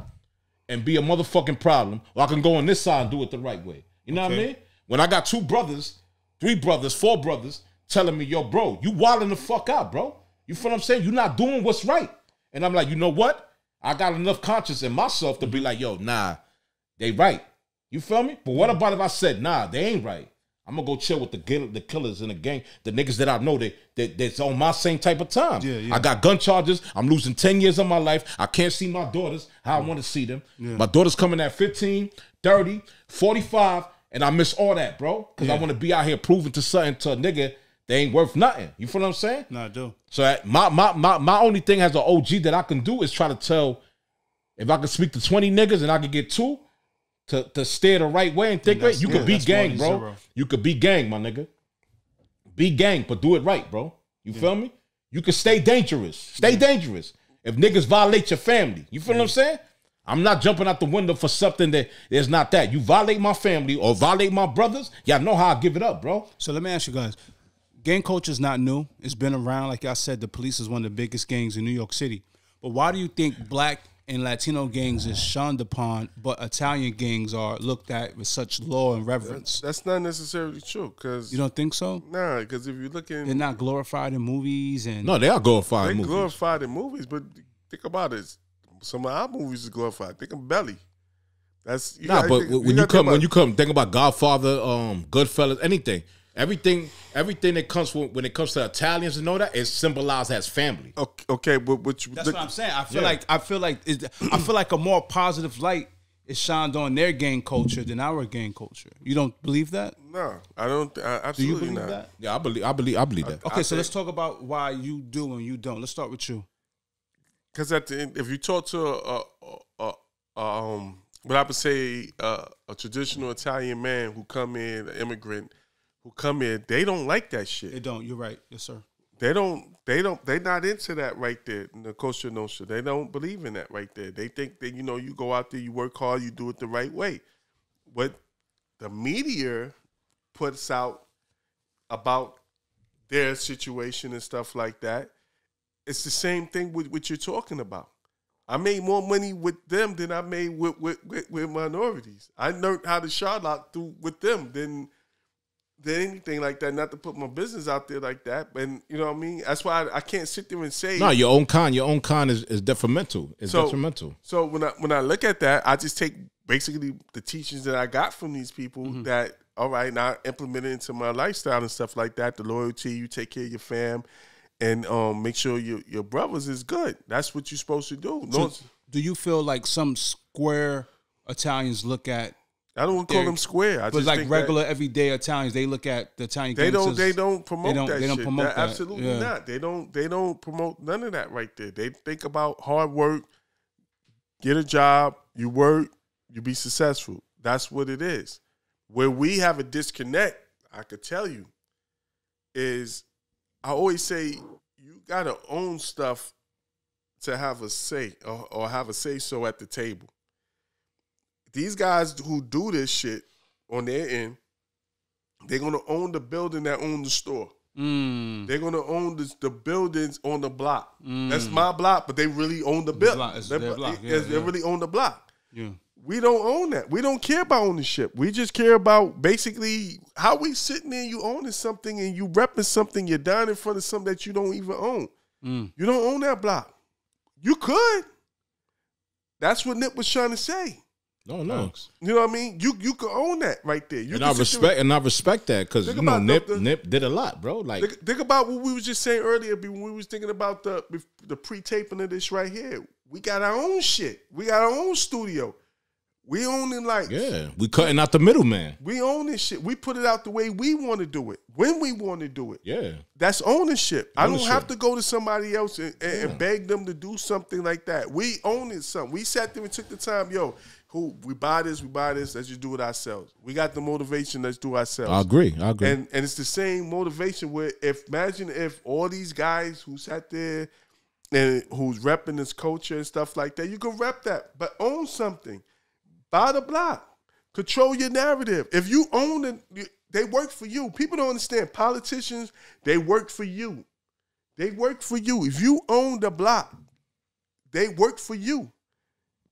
and be a motherfucking problem, or I can go on this side and do it the right way. You know what I mean? When I got 2 brothers, 3 brothers, 4 brothers telling me, yo, bro, you wilding the fuck out, bro. You feel what I'm saying? You're not doing what's right. And I'm like, you know what? I got enough conscience in myself to be like, yo, nah, they right. You feel me? But what about if I said, nah, they ain't right? I'm gonna go chill with the killers in the gang, the niggas that I know that's on my same type of time. Yeah. I got gun charges. I'm losing 10 years of my life. I can't see my daughters how I want to see them. Yeah. My daughter's coming at 15, 30, 45, and I miss all that, bro. Because I want to be out here proving to something to a nigga they ain't worth nothing. You feel what I'm saying? No, I do. So my only thing as an OG that I can do is try to tell, if I can speak to 20 niggas and I can get 2 to steer the right way and think right, you could be gang, bro. 0. You could be gang, my nigga. Be gang, but do it right, bro. You feel me? You can stay dangerous. Stay dangerous. If niggas violate your family, you feel what I'm saying? I'm not jumping out the window for something that is not that. You violate my family or violate my brothers, y'all know how I give it up, bro. So let me ask you guys. Gang culture is not new. It's been around. Like I said, the police is one of the biggest gangs in New York City. But why do you think black and Latino gangs is shunned upon, but Italian gangs are looked at with such law and reverence? That's not necessarily true. Cause you don't think so? Nah, because if you look in... They're not glorified in movies. And no, they are glorified in movies. They're glorified in movies, but think about it. Some of our movies is glorified. Think of Belly. That's... When you come, think about Godfather, Goodfellas, anything. Everything that comes when it comes to Italians and all that is symbolized as family. Okay, but that's what I'm saying. I feel like a more positive light is shined on their gang culture than our gang culture. You don't believe that? No, I don't. Absolutely do you believe not. That? Yeah, I believe that. Okay, so let's talk about why you do and you don't. Let's start with you. Because at the end, if you talk to what I would say a traditional Italian man who come in, an immigrant who come in, they don't like that shit. They don't. You're right. Yes, sir. They don't. They're not into that right there. The Kosher Nostra. They don't believe in that right there. They think that, you go out there, you work hard, you do it the right way. What the media puts out about their situation and stuff like that, it's the same thing with what you're talking about. I made more money with them than I made with minorities. I learned how to Shylock with them than anything like that. Not to put my business out there like that, and you know what I mean. That's why I can't sit there and say no. Your own con is detrimental. It's detrimental. So when I look at that, I just take basically the teachings that I got from these people that all right, now I implement it into my lifestyle and stuff like that. The loyalty, you take care of your fam, and make sure your brothers is good. That's what you're supposed to do. So do you feel like some square Italians look at? I don't want to call them square. But just like regular everyday Italians, they look at the Italian. They don't promote that. They don't promote that. Absolutely not. They don't promote none of that right there. They think about hard work, get a job, you work, you be successful. That's what it is. Where we have a disconnect, I could tell you, is I always say you gotta own stuff to have a say or have a say so at the table. These guys who do this shit on their end, they're gonna own the building that owns the store. They're gonna own the buildings on the block. That's my block, but they really own the building. They really own the block. Yeah. We don't own that. We don't care about ownership. We just care about basically how we sitting there. You owning something and you repping something. You're down in front of something that you don't even own. You don't own that block. You could. That's what Nip was trying to say. No. You know what I mean? You could own that right there. I respect that because Nip did a lot, bro. Like think about what we was just saying earlier when we was thinking about the pre-taping of this right here. We got our own shit. We got our own studio. We own it we cutting out the middleman. We own this shit. We put it out the way we want to do it, when we want to do it. Yeah. That's ownership. I don't have to go to somebody else and beg them to do something like that. We own it something. We sat there and took the time, we buy this, let's just do it ourselves. We got the motivation, let's do it ourselves. I agree. And it's the same motivation where imagine if all these guys who sat there and who's repping this culture and stuff like that, you can rep that, but own something. Buy the block. Control your narrative. If you own it, they work for you. People don't understand. Politicians, they work for you. They work for you. If you own the block, they work for you.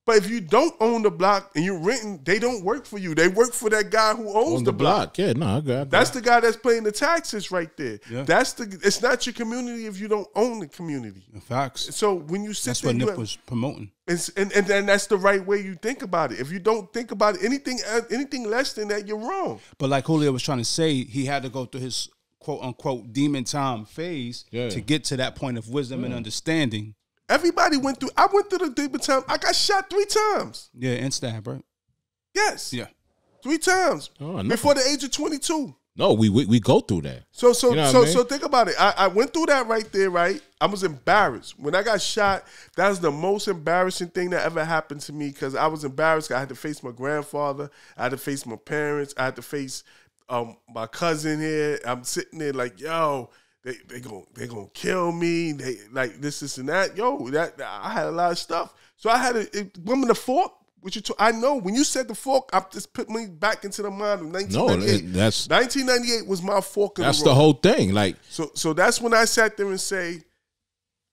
But if you don't own the block and you're renting, they don't work for you. They work for that guy who owns the block. Yeah, no, I got That's the guy that's paying the taxes right there. Yeah. It's not your community if you don't own the community. Facts. So when you sit that's there, what Nip was promoting. And that's the right way you think about it. If you don't think about it, anything less than that, you're wrong. But like Julio was trying to say, he had to go through his quote unquote demon time phase to get to that point of wisdom and understanding. Everybody went through. I went through the demon time. I got shot 3 times. Yeah, and stab, right? Yes. Yeah. 3 times. Before the age of 22. No, we go through that. So think about it. I went through that right there, right? I was embarrassed. When I got shot, that was the most embarrassing thing that ever happened to me because I was embarrassed. I had to face my grandfather. I had to face my parents. I had to face my cousin here. I'm sitting there like, yo, they gonna kill me. They like this and that. Yo, I had a lot of stuff. So I had remember the fork. I know when you said the fork, I just put me back into the mind of 1998. No, that's 1998 was my fork. That's the whole thing. Like so that's when I sat there and say,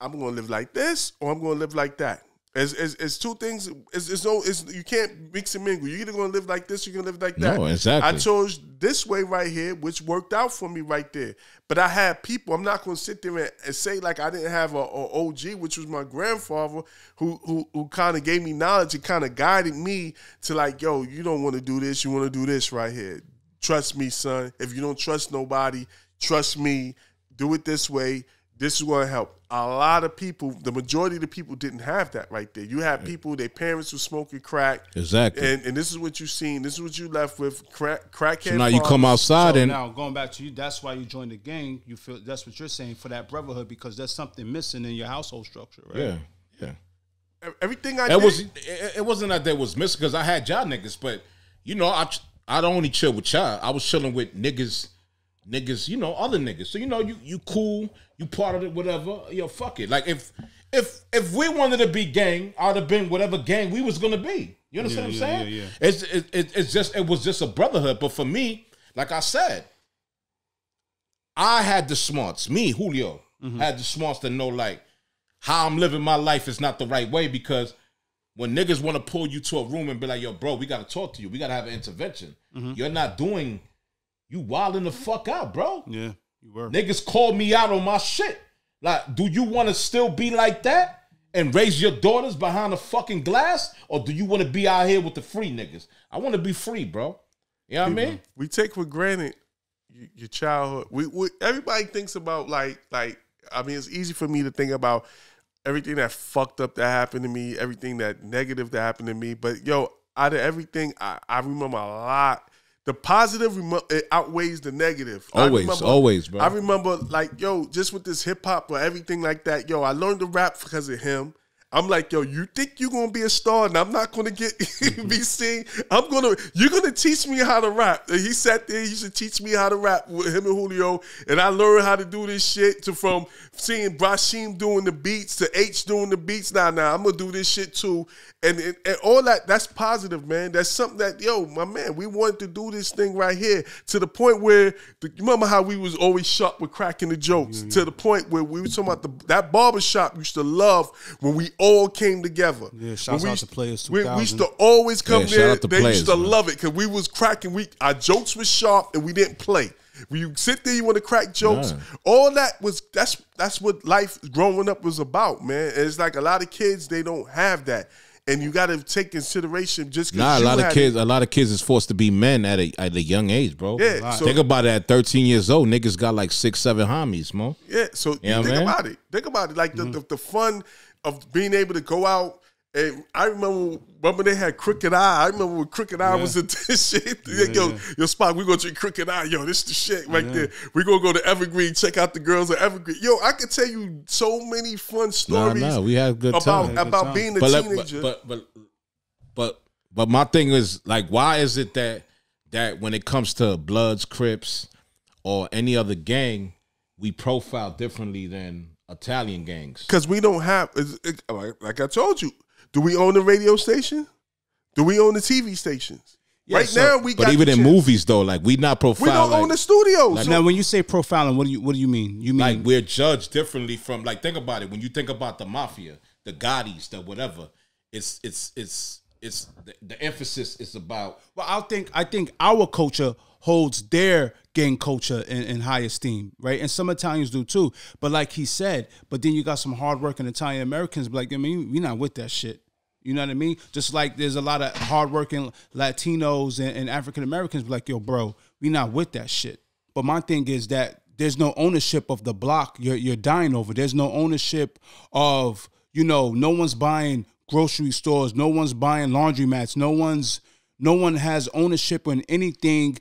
I'm gonna live like this or I'm gonna live like that. It's two things. You can't mix and mingle. You're either gonna live like this or you're gonna live like that. No, exactly. I chose this way right here, which worked out for me right there. But I had people. I'm not gonna sit there and say like I didn't have a OG, which was my grandfather, who kind of gave me knowledge and kind of guided me to like, yo, you don't want to do this. You want to do this right here. Trust me, son. If you don't trust nobody, trust me. Do it this way. This is going to help. A lot of people, the majority of the people didn't have that right there. You had people, their parents were smoking crack. Exactly. And this is what you seen. This is what you left with, crackhead. So now you come outside and... now going back to you, that's why you joined the gang. You feel that's what you're saying for that brotherhood because there's something missing in your household structure, right? Yeah. Everything I did. It wasn't that there was missing because I had y'all niggas, but, you know, I don't only chill with y'all. I was chilling with niggas niggas, you know, other niggas. So, you know, you cool, you part of it, whatever. Yo, fuck it. Like, if we wanted to be gang, I'd have been whatever gang we was gonna be. You understand what I'm saying? Yeah. It was just a brotherhood. But for me, like I said, I had the smarts. Me, Julio, had the smarts to know, like, how I'm living my life is not the right way, because when niggas want to pull you to a room and be like, yo, bro, we got to talk to you. We got to have an intervention. You're not doing, you wilding the fuck out, bro. Yeah, you were. Niggas called me out on my shit. Like, do you want to still be like that and raise your daughters behind a fucking glass? Or do you want to be out here with the free niggas? I want to be free, bro. You know what I mean? We take for granted your childhood. We everybody thinks about like I mean, it's easy for me to think about everything that fucked up that happened to me, everything that negative that happened to me. But yo, out of everything, I remember a lot. The positive it outweighs the negative. Always, bro. I remember, like, yo, just with this hip hop or everything like that, yo, I learned to rap because of him. I'm like, yo, you think you're gonna be a star and I'm not gonna get be seen? You're gonna teach me how to rap. And he sat there, he used to teach me how to rap with him and Julio, and I learned how to do this shit from seeing Brashim doing the beats to H doing the beats. Now I'm gonna do this shit too. And all that's positive, man. That's something that, yo, my man, we wanted to do this thing right here to the point where, you remember how we was always sharp with cracking the jokes, to the point where we were talking about that barbershop used to love when we all came together. Yeah, shouts out to Players 2000. We used to always come there. They Players, used to man. love it because we was cracking. Our jokes was sharp and we didn't play. When you sit there, you want to crack jokes. All that was that's what life growing up was about, man. And it's like a lot of kids, they don't have that. And you got to take consideration just because a lot of kids is forced to be men at a young age, bro. Yeah, think about it. At 13 years old, niggas got like 6-7 homies, mo. Yeah, so think about it. Think about it. Like the fun of being able to go out. And I remember they had Crooked Eye. I remember when Crooked Eye was in this shit. Yo, Spot, we gonna drink Crooked Eye. Yo, this the shit right there. We gonna go to Evergreen, check out the girls at Evergreen. Yo, I could tell you so many fun stories. We had good time about being a teenager. But my thing is, like, why is it that when it comes to Bloods, Crips, or any other gang, we profile differently than Italian gangs? Because we don't have, like I told you, do we own the radio station? Do we own the TV stations? Yeah, right now, we got. But even in movies, though, like, we not profiling. We don't own the studios. Like, now, when you say profiling, what do you mean? You mean like we're judged differently from, like, think about it. When you think about the mafia, the Gottis, the whatever, it's the emphasis is about. Well, I think our culture holds their gang culture in high esteem, right? And some Italians do too. But like he said, but then you got some hardworking Italian Americans, like, I mean, we're not with that shit. You know what I mean? Just like there's a lot of hardworking Latinos and African Americans, like, yo, bro, we not with that shit. But my thing is that there's no ownership of the block you're dying over. There's no ownership of, you know, no one's buying grocery stores, no one's buying laundromats, no one has ownership in anything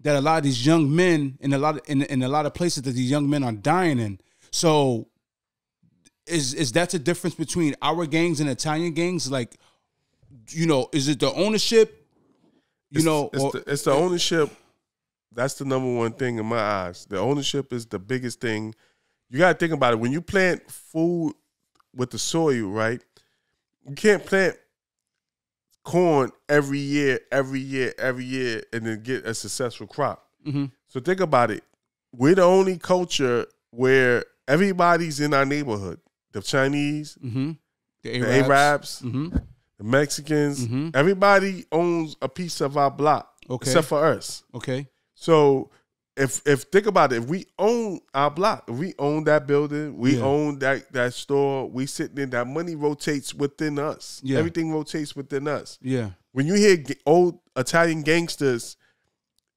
that a lot of these young men in a lot of places that these young men are dying in. So is that the difference between our gangs and Italian gangs? Like, you know, is it the ownership? It's the ownership. That's the number one thing in my eyes. The ownership is the biggest thing. You got to think about it. When you plant food with the soil, right? You can't plant corn every year, and then get a successful crop. Mm-hmm. So think about it. We're the only culture where everybody's in our neighborhood. The Chinese, the Arabs, the Mexicans, everybody owns a piece of our block, except for us. Okay. So if think about it, if we own our block, if we own that building, we own that store, we sitting in, that money rotates within us. Yeah. Everything rotates within us. Yeah. When you hear old Italian gangsters,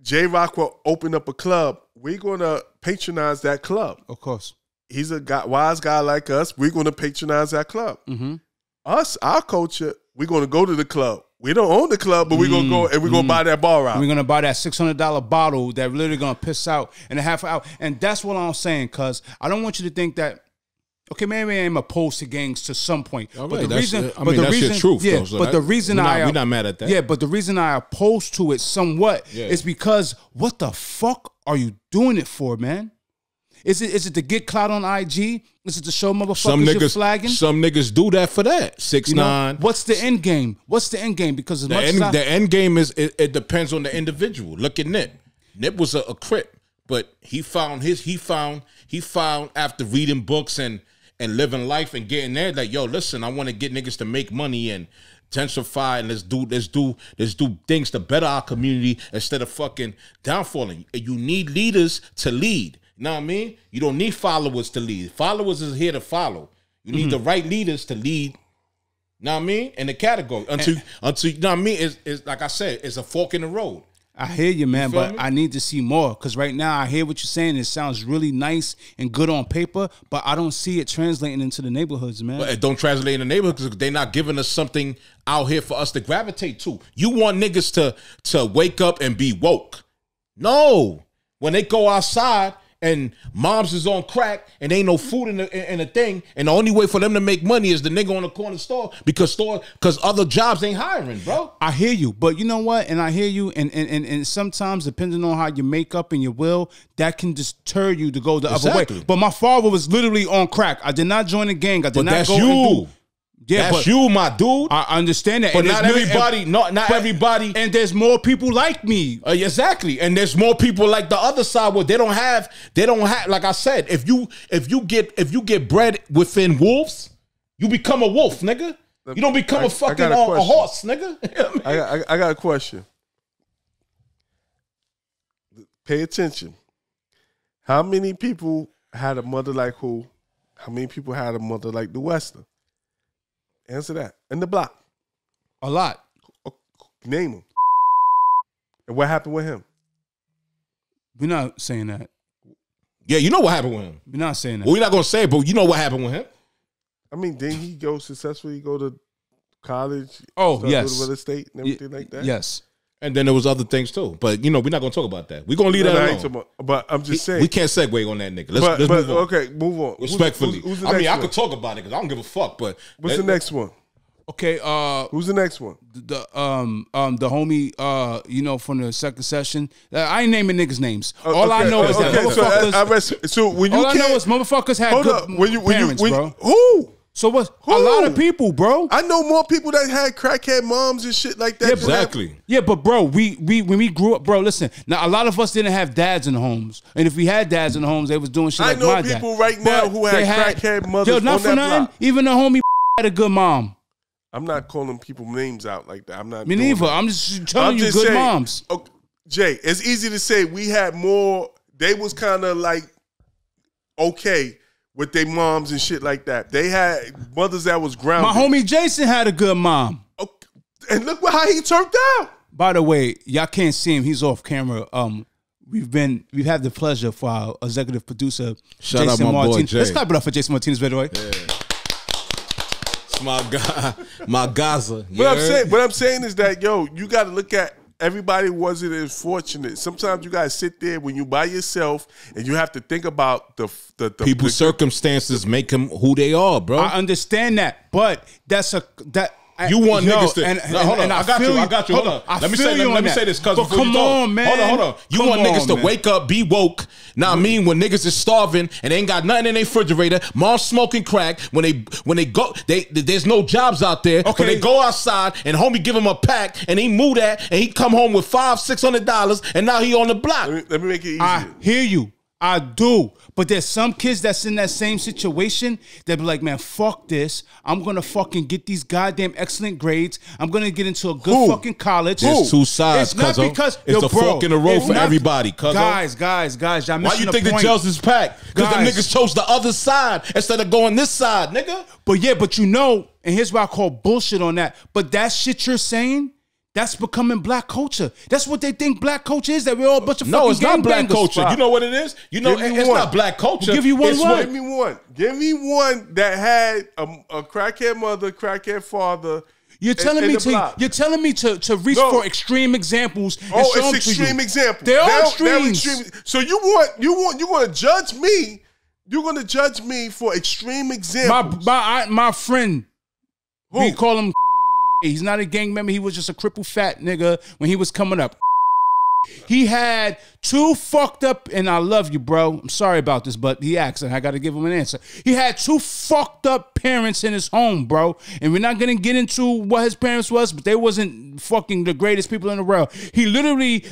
J-Rock will open up a club, we're going to patronize that club. Of course. He's a wise guy like us. We're going to patronize that club. Mm-hmm. Us, our culture, we're going to go to the club. We don't own the club, but we're going to go and we're going to buy that bar out. We're going to buy that $600 bottle that literally going to piss out in a half hour. And that's what I'm saying, because I don't want you to think that, okay, maybe I'm opposed to gangs to some point. All but right, the reason, that's your truth, yeah, though. So but the reason we're not mad at that. Yeah, but the reason I oppose to it somewhat is because what the fuck are you doing it for, man? Is it to get clout on IG? Is it to show motherfuckers you're flagging? Some niggas do that for that. 6ix9ine. What's the end game? What's the end game? Because the end game is it depends on the individual. Look at Nip. Nip was a Crip, but he found after reading books and living life and getting there, like, yo, listen, I want to get niggas to make money and intensify, and let's do things to better our community instead of fucking downfalling. You need leaders to lead. You know what I mean? You don't need followers to lead. Followers is here to follow. You need the right leaders to lead. You know what I mean? In the category. Until you know what I mean? It's like I said, it's a fork in the road. I hear you, man, but I need to see more. Because right now I hear what you're saying. It sounds really nice and good on paper, but I don't see it translating into the neighborhoods, man. But it don't translate in the neighborhoods because they're not giving us something out here for us to gravitate to. You want niggas to wake up and be woke. No. When they go outside and moms is on crack and ain't no food in the thing, and the only way for them to make money is the nigga on the corner store because other jobs ain't hiring, bro. I hear you, but you know what? And I hear you, and sometimes depending on how you make up and your will, that can deter you to go the other way. But my father was literally on crack. I did not join the gang. I did not go and do. Yeah, that's you, my dude. I understand that, but not everybody. Not everybody. And there's more people like me. Exactly, and there's more people like the other side where they don't have. Like I said, if you get bred within wolves, you become a wolf, nigga. You don't become a fucking a horse, nigga. I got a question. Pay attention. How many people had a mother like who? How many people had a mother like the Western? Answer that. In the block. A lot. Name them. And what happened with him? We're not saying that. Yeah, you know what happened with him. We're not saying that. Well, we're not going to say it, but you know what happened with him. I mean, didn't he successfully go to college? Oh, yes. Go to real estate and everything like that? Yes. And then there was other things too. But, we're not going to talk about that. We're going to leave that alone. But I'm just saying. We can't segue on that nigga. Let's move on. Okay, move on. Respectfully. Who's the next one? I could talk about it because I don't give a fuck. But what's the next one? Okay. Who's the next one? The homie, from the second session. I ain't naming niggas' names. All I know is that motherfuckers. So when you all I know is motherfuckers had good parents, bro. Who? So what? A lot of people, bro. I know more people that had crackhead moms and shit like that. Yeah, exactly. Yeah, but bro, we when we grew up, bro. Listen, now a lot of us didn't have dads in the homes, and if we had dads in the homes, they was doing shit like my dad. I know people right now who had crackhead mothers. Yo, not for nothing. Even the homie had a good mom. I'm not calling people names out like that. I'm not. Me neither. I'm just telling you good moms. Okay, Jay, it's easy to say we had more. They was kind of like okay with their moms and shit like that. They had mothers that was grounded. My homie Jason had a good mom. Okay. And look how he turned out. By the way, y'all can't see him. He's off camera. We've had the pleasure for our executive producer, Shout Jason out my Martinez. boy Jay. Let's clap it up for Jason Martinez, by the way. Yeah. It's my guy, my Gaza. What I'm saying is that, yo, you got to look at everybody wasn't as fortunate. Sometimes you gotta sit there when you by yourself and you have to think about the people's circumstances make them who they are, bro. I understand that, but you want niggas to hold on. I got you. Hold on. Let me say this, cuz before come you talk. on, man. Hold on. You want niggas to wake up, be woke. Now I mean when niggas is starving and they ain't got nothing in their refrigerator, mom smoking crack, when they go, there's no jobs out there. Okay. When they go outside and homie give him a pack and he move that and he come home with $500-$600 and now he on the block. Let me make it easier. I hear you. I do. But there's some kids that's in that same situation that be like, man, fuck this. I'm going to fucking get these goddamn excellent grades. I'm going to get into a good fucking college. There's two sides, cuz. It's a fork in the road for everybody, cuz. Guys, y'all missing the point. Why you think the jails is packed? Because them niggas chose the other side instead of going this side, nigga. But yeah, but and here's why I call bullshit on that. But that shit you're saying, that's becoming black culture. That's what they think black culture is, that we're all a bunch of fucking gangbangers. No, it's not black culture. Spot. You know what it is? It's not black culture. We'll give you one. Give me one. Give me one that had a crackhead mother, crackhead father. You're telling me to reach for extreme examples. Oh, it's extreme examples. They're all extremes. So you're going to judge me. You're going to judge me for extreme examples. My friend, who? we call him. He's not a gang member. He was just a crippled fat nigga when he was coming up. He had two fucked up, and I love you, bro. I'm sorry about this, but he asked, and I got to give him an answer. He had two fucked up parents in his home, bro. And we're not going to get into what his parents was, but they wasn't fucking the greatest people in the world. He literally,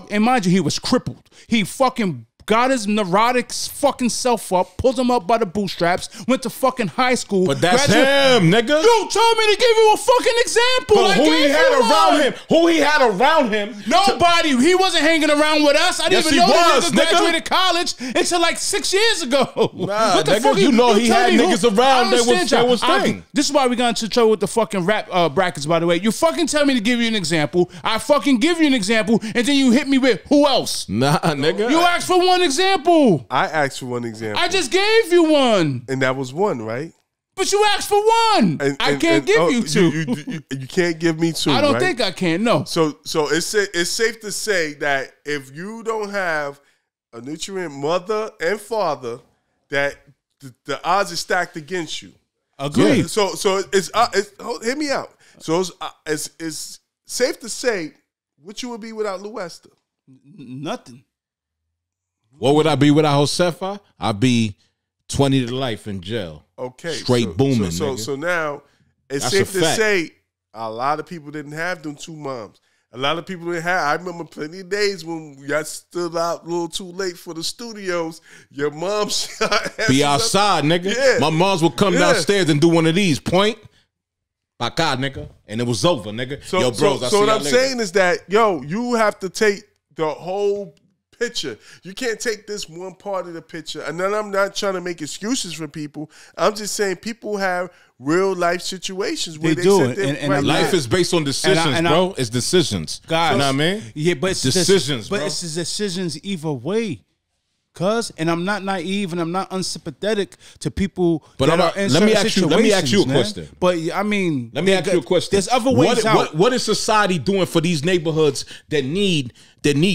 and mind you, he was crippled. He fucking got his neurotic fucking self up, pulled him up by the bootstraps, went to fucking high school. But that's him, nigga. You told me to give you a fucking example. But who he had around him? Who he had around him? Nobody. He wasn't hanging around with us. I didn't even know he nigga graduated college until like 6 years ago. Nah, what the nigga, fuck you know he had niggas around that was thing. This is why we got into trouble with the fucking rap brackets, by the way. You fucking tell me to give you an example. I fucking give you an example, and then you hit me with who else? Nah, nigga. You asked for one example. I asked for one example. I just gave you one. And that was one, right? But you asked for one. I can't give you two. You can't give me two. I don't right? think I can, no. So it's safe to say that if you don't have a nutrient mother and father, that the odds are stacked against you. Agreed. So it's hit me out. So it's safe to say what you would be without Lou Esther. Nothing. What would I be without Josefa? I'd be 20 to life in jail. Okay. Straight booming, nigga. So now it's That's safe a to fact. say a lot of people didn't have them two moms. A lot of people didn't have. I remember plenty of days when y'all stood out a little too late for the studios. Your mom be outside, nigga. Yeah. My moms would come downstairs and do one of these. Point. By God, nigga. And it was over, nigga. So, yo, bros, so what I'm saying is that, you have to take the whole picture. You can't take this one part of the picture. And then I'm not trying to make excuses for people. I'm just saying people have real life situations where they do. And life is based on decisions, bro. It's decisions. God, you know what I mean? Yeah, but it's decisions, but bro. it's decisions either way. And I'm not naive and I'm not unsympathetic to people that are in let me ask you a man. question. But I mean, let me ask you a question. There's other ways out. What is society doing for these neighborhoods that need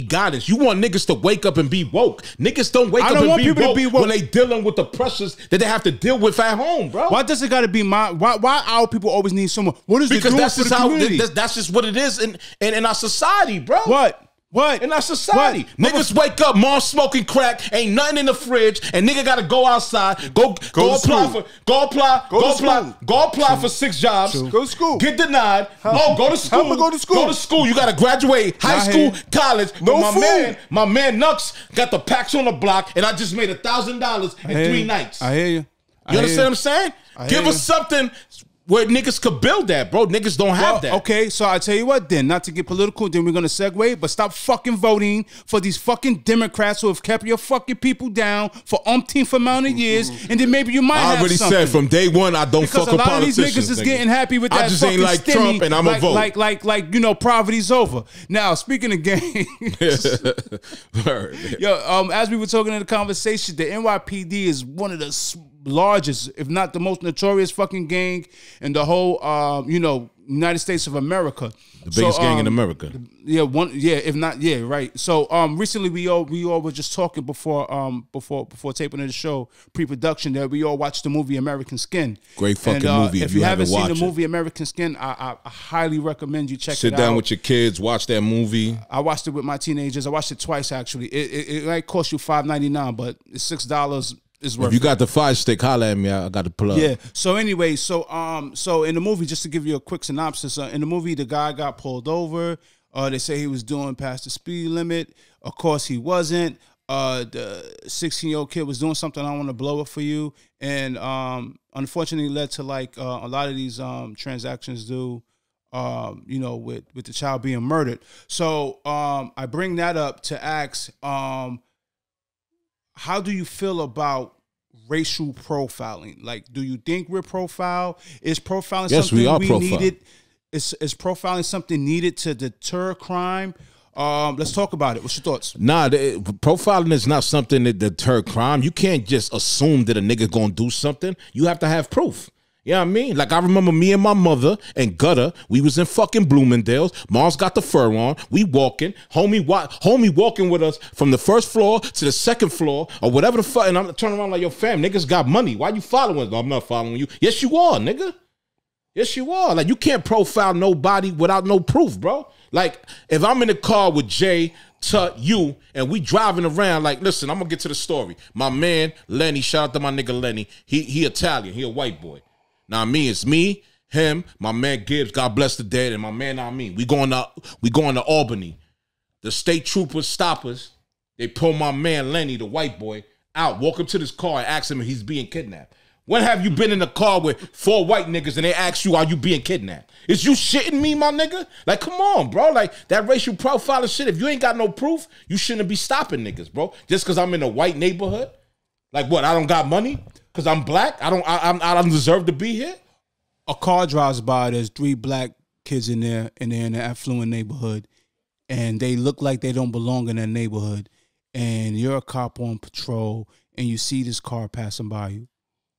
guidance? You want niggas to wake up and be woke. Niggas don't wake up and be woke when they dealing with the pressures that they have to deal with at home, bro. Why does it got to be why our people always need someone? What is because that's just how that's just what it is in our society, bro. What? In our society. What? Niggas wake up, mom smoking crack, ain't nothing in the fridge, and nigga gotta go outside, go apply for 6 jobs. True. Go to school. Get denied. Go to school. Go to school. Go to school. You gotta graduate high school, college. No food. My man Nux got the packs on the block, and I just made $1,000 in 3 nights. I hear you. You understand what I'm saying? Give us something where niggas could build that, bro. Niggas don't have that. Okay, so I tell you what then, not to get political, then we're going to segue, but stop fucking voting for these fucking Democrats who have kept your fucking people down for umpteenth amount of years, and then maybe you might have something. I already said from day one, I don't fuck with politicians. Because a lot of these niggas is getting happy with that I just fucking ain't like stimmy, Trump, and I'm a vote. Like, poverty's over. Now, speaking of games, as we were talking in the conversation, the NYPD is one of the largest, if not the most notorious fucking gang in the whole, United States of America. The biggest gang in America. Right. So recently we all were just talking before taping of the show, pre-production, that we all watched the movie American Skin. Great fucking movie. If you haven't seen the movie American Skin, I highly recommend you check it out. Sit down with your kids, watch that movie. I watched it with my teenagers. I watched it twice actually. It might cost you $5.99, but it's $6. If you got the Fire Stick, holla at me. I got the plug. Yeah. So anyway, so in the movie, just to give you a quick synopsis, in the movie, the guy got pulled over. They say he was doing past the speed limit. Of course, he wasn't. The 16-year-old kid was doing something. I want to blow it for you, and unfortunately, led to like a lot of these transactions do. With the child being murdered. So I bring that up to ask. How do you feel about racial profiling? Like, do you think we're profile? Is profiling something we needed? Is profiling something needed to deter crime? Let's talk about it. What's your thoughts? Nah, profiling is not something that deter crime. You can't just assume that a nigga gonna do something. You have to have proof. You know what I mean? Like, I remember me and my mother and Gutter, we was in fucking Bloomingdale's. Mom's got the fur on. We walking. Homie walking with us from the first floor to the second floor or whatever the fuck. And I'm turning around like, yo, fam, niggas got money. Why you following? No, I'm not following you. Yes, you are, nigga. Yes, you are. Like, you can't profile nobody without no proof, bro. Like, if I'm in the car with Jay Tut, you, and we driving around like, listen, I'm gonna get to the story. My man, Lenny, shout out to my nigga Lenny. He Italian, he a white boy. Now me, it's me, him, my man Gibbs, God bless the dead, and my man We going to Albany. The state troopers stop us. They pull my man Lenny, the white boy, out, walk up to this car and ask him if he's being kidnapped. When have you been in a car with 4 white niggas and they ask you, are you being kidnapped? Is you shitting me, my nigga? Like, come on, bro. Like, that racial profiling shit, if you ain't got no proof, you shouldn't be stopping niggas, bro. Just because I'm in a white neighborhood? Like, what, I don't got money? Because I'm black? I don't deserve to be here? A car drives by, there's 3 black kids in there, and they're in an affluent neighborhood, and they look like they don't belong in that neighborhood, and you're a cop on patrol, and you see this car passing by you.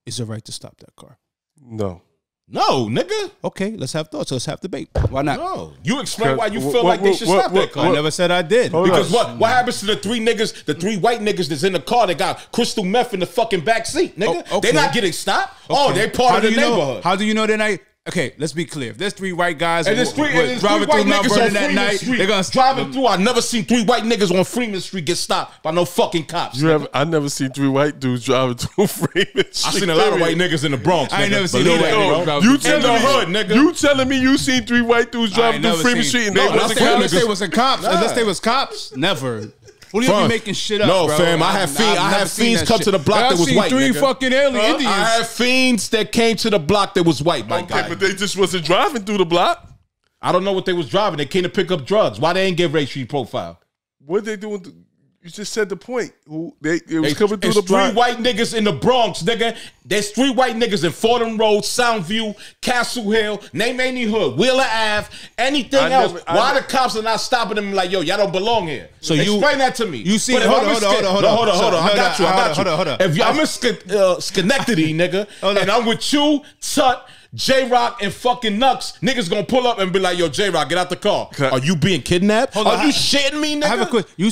Is it right to stop that car? No. No, nigga. Okay, let's have thoughts. Let's have debate. Why not? No. You explain why you feel like they should stop that car. I never said I did. Because what happens to the 3 niggas, the 3 white niggas that's in the car that got crystal meth in the fucking back seat, nigga? Oh, okay. They're not getting stopped. Okay. Oh, they part of the neighborhood. How do you know they're not? Okay, let's be clear. If there's 3 white guys and there's 3 driving white through Mount niggas Vernon on that Freeman night, Street, they're gonna driving through. I never seen 3 white niggas on Freeman Street get stopped by no fucking cops. I never seen 3 white dudes driving through Freeman Street. I seen a lot of white niggas in the Bronx. I ain't never seen Believe no that, white bro. niggas. You telling me, hood, nigga. You telling me you seen 3 white dudes driving through Freeman Street and they wasn't cops? Unless they wasn't cops. Nah. Unless they was cops. Never. What do you be making shit up, no, bro? fam. I have fiends come to the block that was white. I've seen 3 nigga. fucking alien Indians. I have fiends that came to the block that was white, my guy. But they just wasn't driving through the block. I don't know what they was driving. They came to pick up drugs. Why they ain't get racial profile? What they doing? You just said the point. They was coming through the block. 3 white niggas in the Bronx, nigga. There's 3 white niggas in Fordham Road, Soundview, Castle Hill, name any hood, Wheeler Ave, anything else. Why the cops are not stopping them like, yo, y'all don't belong here? So explain that to me. You see, hold on. I got you. If I'm in Schenectady, nigga, and I'm with you, Tut, J-Rock, and fucking Nux, niggas gonna pull up and be like, yo, J-Rock, get out the car. Are you being kidnapped? Are you shitting me, nigga? I have a question. You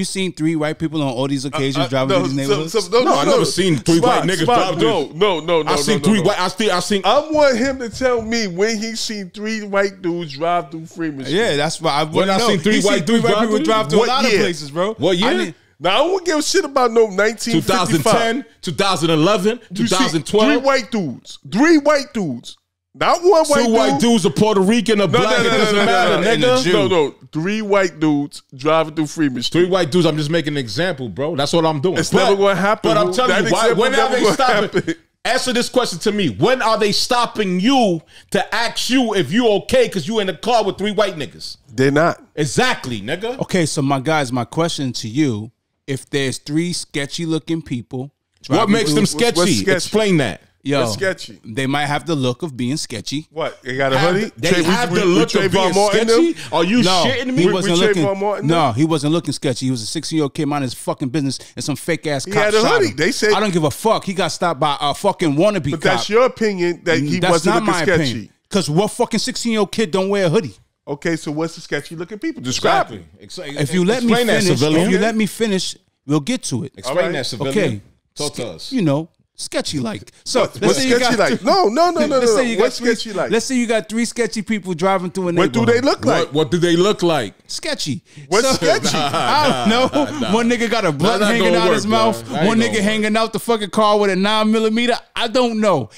seen 3 white people on all these occasions driving through these neighborhoods? No, I never seen 3 white niggas driving through. No. I seen 3 white. I seen. I want him to tell me when he seen 3 white dudes drive through Freeman Street. Yeah, that's why I When I know. seen 3 white dudes people drive through a lot of year? places, bro. What year? Now, I don't give a shit about no 1955. 2010, 2011, You see 2012. 3 white dudes. 3 white dudes. Not 1 white 2 dude. white dudes, a Puerto Rican, a black. It doesn't matter, nigga. No. 3 white dudes driving through Freeman Street. 3 white dudes. I'm just making an example, bro. That's what I'm doing. It's never going to happen. But I'm telling you, when are they stopping? Happen. Answer this question to me. When are they stopping you to ask you if you okay because you in the car with 3 white niggas? They're not. Exactly, nigga. Okay, so my question to you, if there's 3 sketchy looking people. What makes them sketchy? What's sketchy? Explain that. Yo, What's sketchy? They might have the look of being sketchy. What? They got a hoodie? They have the look of being sketchy? Are you shitting me? He wasn't looking. Trayvon No, he wasn't looking sketchy. He was a 16-year-old kid minding his fucking business, and some fake ass cop had a shot hoodie. him. They said- I don't give a fuck. He got stopped by a fucking wannabe But cop. that's your opinion that he That's wasn't not looking my sketchy. opinion. Because what fucking 16-year-old kid don't wear a hoodie? Okay, so what's the sketchy looking people? Describe it. If you let me Explain that, finish, civilian. if you let me finish, we'll get to it. Explain Alright. that, civilian. Okay. Talk to us. You know, sketchy like. So What's let's say you sketchy got like? No. Let's say you got What's sketchy like? Let's say you got 3 sketchy people driving through a What neighborhood. do they look like? What do they look like? Sketchy. What's sketchy? I don't know. One nigga got a blunt not hanging gonna out his work, mouth. bro. That ain't One gonna nigga work. hanging out the fucking car with a 9mm. I don't know.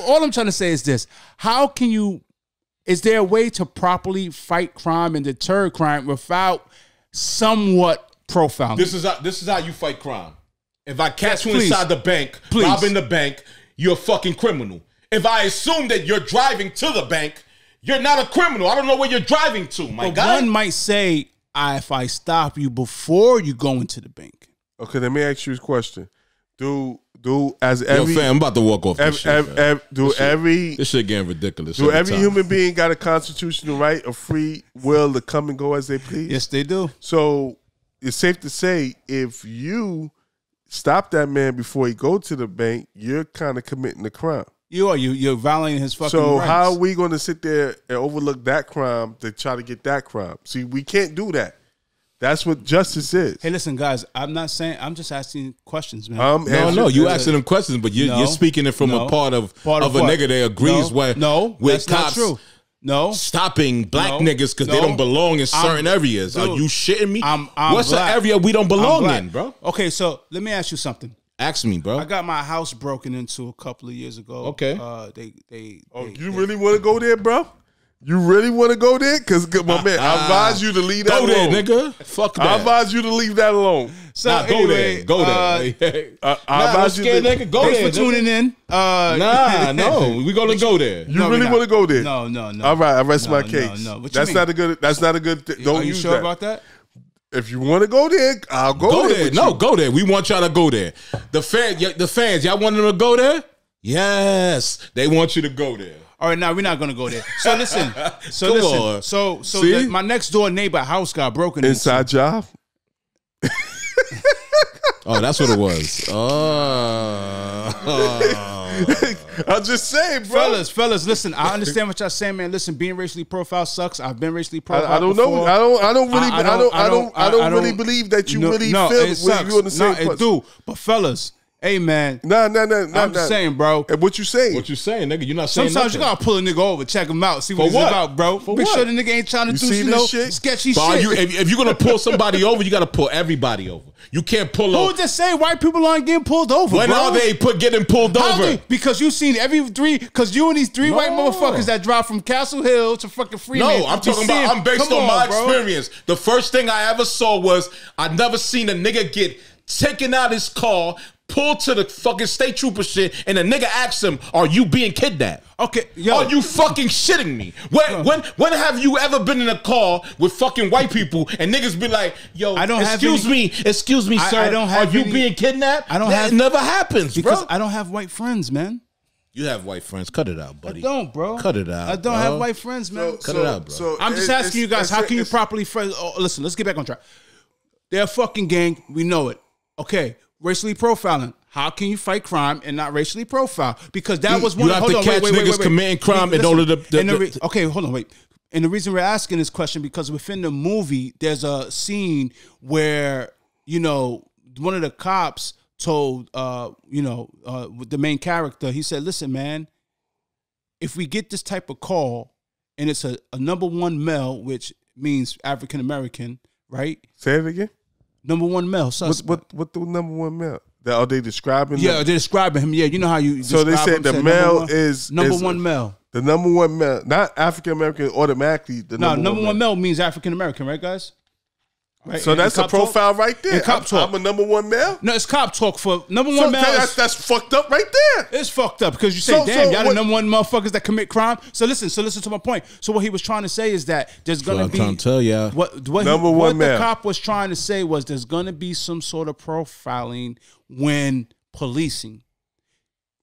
All I'm trying to say is this: how can you? Is there a way to properly fight crime and deter crime without somewhat profiling? This is how you fight crime. If I catch you please. inside the bank, Please. robbing the bank, you're a fucking criminal. If I assume that you're driving to the bank, you're not a criminal. I don't know where you're driving to, my But guy. one might say, if I stop you before you go into the bank. Okay, let me ask you a question. Do as Yo, every fam, I'm about to walk off this shit, fam. This shit getting ridiculous. do every time. human being got a constitutional right, a free will to come and go as they please? Yes, they do. So it's safe to say if you stop that man before he go to the bank, you're kind of committing a crime. You're violating his fucking So rights. how are we going to sit there and overlook that crime to try to get that crime? See, we can't do that. That's what justice is. Hey, listen, guys. I'm not saying. I'm just asking questions, man. No, you asking them questions, but you're speaking it from a part of a what? nigga that agrees with that's cops. not true. No. stopping black No. niggas because they don't belong in certain areas. Are dude, you shitting me? I'm What's black. the area we don't I'm belong black. in, bro? Okay, so let me ask you something. Ask me, bro. I got my house broken into a couple of years ago. Okay. You really want to go there, bro? You really want to go there? Because, my man, I advise you to leave that Go alone. there, nigga. Fuck that. I advise you to leave that alone. So Nah, go anyway, there. Go there. I Nah, advise I'm you scared, to nigga. Go Thanks there. for tuning in. Nah, no. We gonna go there. You No, we're really not. want to go there? No. All right, I rest No, my no, case. no. What you That's mean? not a good. That's not a good. Don't Are you use sure that. about that? If you want to go there, I'll go, Go there. with No, you. go there. We want y'all to go there. The fans, y'all want them to go there? Yes, they want you to go there. All right, now we're not gonna go there. So listen. So Come listen. on. So See? my next door neighbor house got broken into. Inside job. Oh, that's what it was. Oh. I'm just saying, bro. Fellas, listen. I understand what y'all saying, man. Listen, being racially profiled sucks. I've been racially profiled. I don't know. before. I don't really believe that you really no, feel it sucks. you on the same. No, it do. But fellas, hey man, No. I'm just saying, bro. And what you saying? What you saying, nigga? You're not saying Sometimes you nothing. gotta pull a nigga over, check him out, see what For he's what? about, bro. For Make what? sure the nigga ain't trying to You do see this shit? sketchy But shit. if you're gonna pull somebody over, you gotta pull everybody over. You can't pull Who over. just say white people aren't getting pulled over? When bro? are they getting pulled How over? they- because you seen every three. Because you and these three white No. motherfuckers that drive from Castle Hill to fucking Freeman. No, I'm you talking see about. him- I'm based Come on my bro. experience. The first thing I ever saw was I never seen a nigga get taken out his car, pulled to the fucking state trooper shit, and the nigga asked him, "Are you being kidnapped?" Okay, yo, Are you fucking shitting me? When have you ever been in a car with fucking white people and niggas be like, "Yo, I don't have excuse any- me, I sir, don't have are you any- being kidnapped?" I don't That have- never happens, because bro. I don't have white friends, man. You have white friends. Cut it out, buddy. I don't, bro. Cut it out. I don't bro. have white friends, man. Cut it out, bro. I'm just asking you guys, how can you properly friends? Oh, listen, let's get back on track. They're a fucking gang. We know it. Okay, racially profiling. How can you fight crime and not racially profile? Because that was one. You have hold to on, catch wait, niggas committing crime in order to. okay, hold on, wait. And the reason we're asking this question because within the movie, there's a scene where one of the cops told the main character. He said, "Listen, man, if we get this type of call and it's a number one male, which means African American, right? Say it again. Number one male suspect. What the number one male? Are they describing? Yeah, them? they're describing him. Yeah, you know how you. So they describe said him, the said male number is one male. The number one male, not African American, automatically. The No, number one male means African American, right, guys? Right. So In that's a cop talk? profile right there. In cop talk. I'm a number one male. No, it's cop talk for number So one male. that's fucked up right there. It's fucked up because you say, So damn, y'all the what- number one motherfuckers that commit crime. So listen to my point. So what he was trying to say is that there's gonna I'm be trying to tell y'all. what Number one the male. cop was trying to say was there's gonna be some sort of profiling when policing.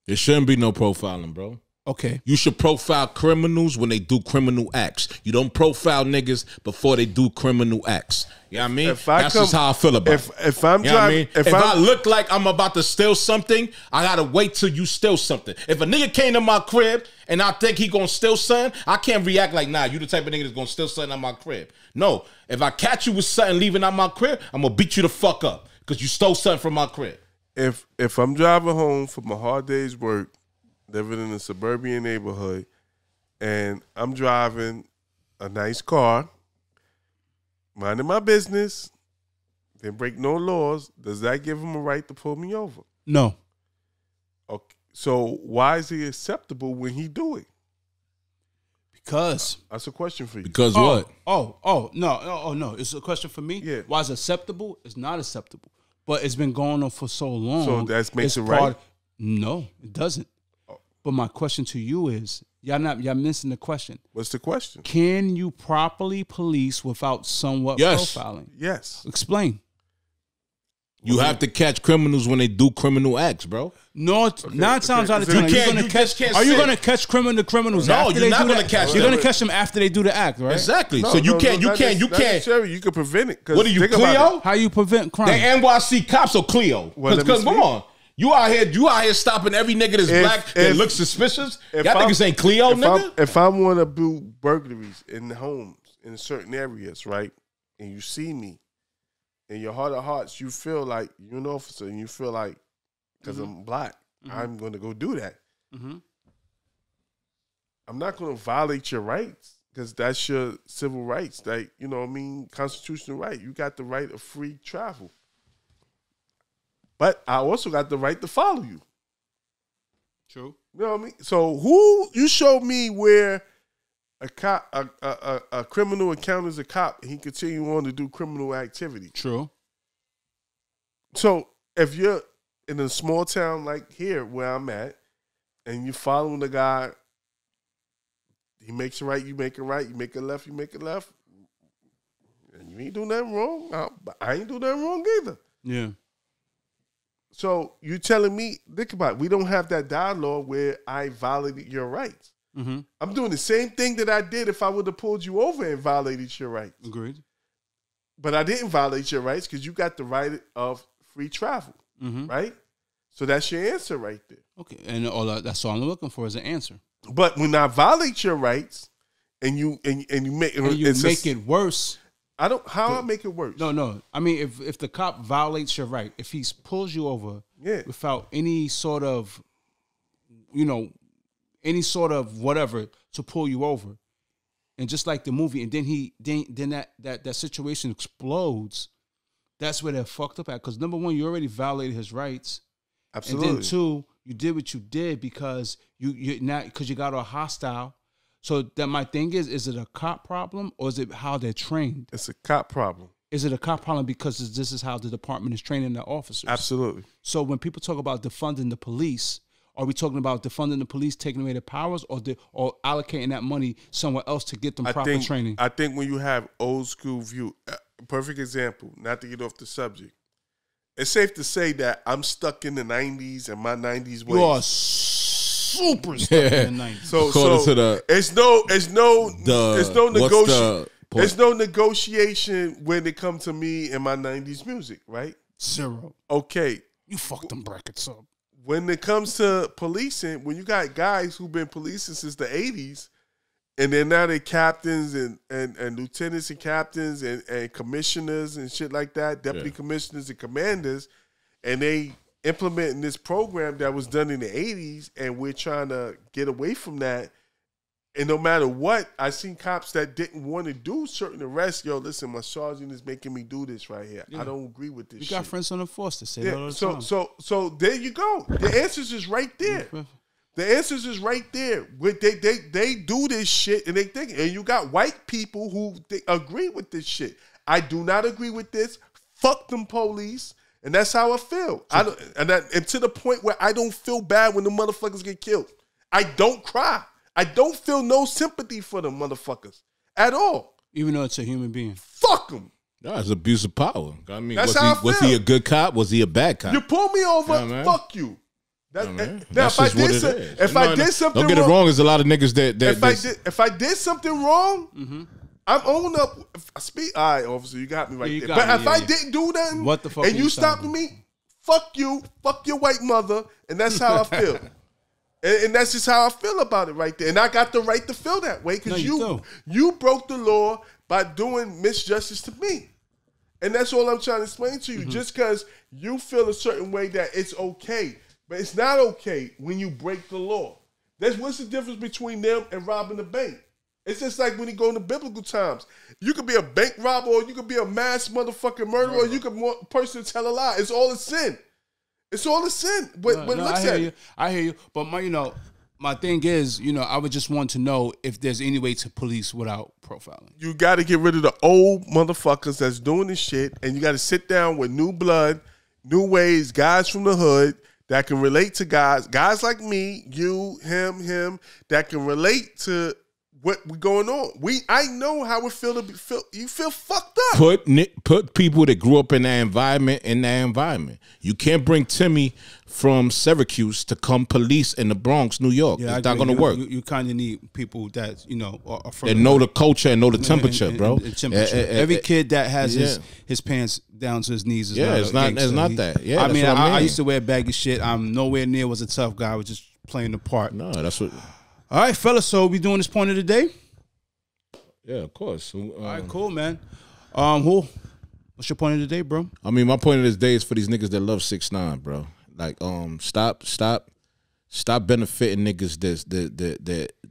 There shouldn't be no profiling, bro. Okay. You should profile criminals when they do criminal acts. You don't profile niggas before they do criminal acts. You know what I mean? That's just how I feel about it. If I'm You know what I driving, mean? If I look like I'm about to steal something, I gotta wait till you steal something. If a nigga came to my crib and I think he gonna steal something, I can't react like, nah, you the type of nigga that's gonna steal something out my crib. No, if I catch you with something leaving out my crib, I'm gonna beat you the fuck up because you stole something from my crib. if I'm driving home from a hard day's work, living in a suburban neighborhood, and I'm driving a nice car, minding my business, didn't break no laws, does that give him a right to pull me over? No. Okay. So why is it acceptable when he do it? Because That's a question for you. Because what? No. It's a question for me. Yeah. Why is it acceptable? It's not acceptable. But it's been going on for so long. So that makes it's it right? No, it doesn't. But my question to you is, y'all missing the question. What's the question? Can you properly police without somewhat Yes. profiling? Yes. Explain. You have to catch criminals when they do criminal acts, bro. No, 9 times out of 10, You just can't are you say- going to catch criminals No, after you're they not do gonna the- catch You're them. going to catch them after they do the act, right? Exactly. No, so you no, can't. not necessarily. You can prevent it. 'Cause What are you, think about Cleo? it. How you prevent crime? They NYC cops or Cleo? Well, let me Because come speak. on, you out here stopping every nigga that's black that looks suspicious. Y'all niggas ain't Cleo, nigga. If I want to do burglaries in homes in certain areas, right, and you see me, in your heart of hearts, you feel like you're an officer, and you feel like because I'm black, I'm going to go do that. Mhm. I'm not going to violate your rights because that's your civil rights. Like, you know what I mean? Constitutional right. You got the right of free travel. But I also got the right to follow you. True. You know what I mean? So you show me where a cop, a criminal encounters a cop and he continue on to do criminal activity. True. So if you're in a small town like here where I'm at and you're following the guy, he makes a right, you make a right, you make a left, you make a left, and you ain't doing nothing wrong. I ain't doing nothing wrong either. Yeah. So you telling me, think about it, we don't have that dialogue where I violated your rights. Mm-hmm. I'm doing the same thing that I did if I would have pulled you over and violated your rights. Agreed. But I didn't violate your rights because you got the right of free travel, right? So that's your answer right there. Okay, and that's all I'm looking for is an answer. But when I violate your rights and you make it worse. I don't. How I make it worse? No. I mean, if the cop violates your right, if he pulls you over, without any sort of, any sort of whatever to pull you over, and just like the movie, and then that situation explodes, that's where they're fucked up at. Because number one, you already violated his rights. Absolutely. And then two, you did what you did because you got all hostile. So that my thing is it a cop problem or is it how they're trained? It's a cop problem. Is it a cop problem because this is how the department is training their officers? Absolutely. So when people talk about defunding the police, are we talking about defunding the police, taking away their powers, or allocating that money somewhere else to get them proper training? I think when you have old school view, perfect example, not to get off the subject, it's safe to say that I'm stuck in the 90s and my 90s ways. You are super stuck in the 90s. So there's no negotiation when it comes to me and my 90s music, right? Zero. Okay. You fucked them brackets up. When it comes to policing, when you got guys who've been policing since the 80s, and then now they're captains and lieutenants and captains and commissioners and shit like that, deputy commissioners and commanders, and they implementing this program that was done in the 80s, and we're trying to get away from that. And no matter what, I seen cops that didn't want to do certain arrests. Yo, listen, my sergeant is making me do this right here. I don't agree with this shit. You got friends on the force to say that all the time. So there you go. The answers is right there. The answers is right there. They do this shit and they think, and you got white people who agree with this shit. I do not agree with this. Fuck them police. And that's how I feel. And to the point where I don't feel bad when the motherfuckers get killed. I don't cry. I don't feel no sympathy for them motherfuckers at all. Even though it's a human being. Fuck them. That's abuse of power. I mean, was he a good cop? Was he a bad cop? You pull me over, fuck you. That's just what it is. If I did something wrong, don't get it wrong. There's a lot of niggas that if I did something wrong, I'm owning up. All right, officer, you got me right there. But if I didn't do nothing, what the fuck? And you stopped me, fuck you, fuck your white mother, and that's how I feel. And that's just how I feel about it right there. And I got the right to feel that way because you broke the law by doing misjustice to me. And that's all I'm trying to explain to you. Just because you feel a certain way that it's okay, but it's not okay when you break the law. What's the difference between them and robbing a bank? It's just like when you go into biblical times. You could be a bank robber or you could be a mass motherfucking murderer or you could be a person to tell a lie. It's all a sin. It's all a sin. I hear you. But my thing is, I would just want to know if there's any way to police without profiling. You got to get rid of the old motherfuckers that's doing this shit, and you got to sit down with new blood, new ways, guys from the hood that can relate to guys like me, you, him, that can relate to what we going on. I know how it feel to be. You feel fucked up. Put people that grew up in that environment. You can't bring Timmy from Syracuse to come police in the Bronx, New York. It's not going to work. You kind of need people that are from and know the culture and know the temperature, bro. Every kid that has his pants down to his knees is it's not that. Yeah, I mean, I used to wear baggy shit. I'm nowhere near was a tough guy. I was just playing the part. No, that's what. All right, fellas. So we doing this point of the day? Yeah, of course. All right, cool, man. What's your point of the day, bro? I mean, my point of this day is for these niggas that love 6ix9ine, bro. Like, stop benefiting niggas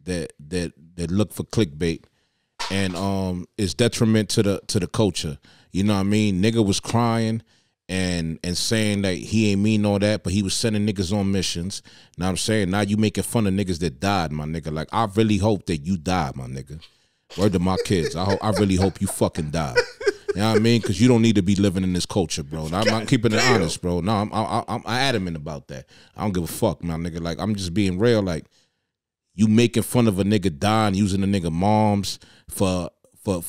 that look for clickbait, and it's detriment to the culture. You know what I mean? Nigga was crying and saying that he ain't mean all that, but he was sending niggas on missions. Now I'm saying, now you making fun of niggas that died, my nigga. Like, I really hope that you died, my nigga. Word to my kids. I really hope you fucking die. You know what I mean? Because you don't need to be living in this culture, bro. And I'm keeping it honest, bro. No, I'm adamant about that. I don't give a fuck, my nigga. Like, I'm just being real. Like, you making fun of a nigga dying, using a nigga moms for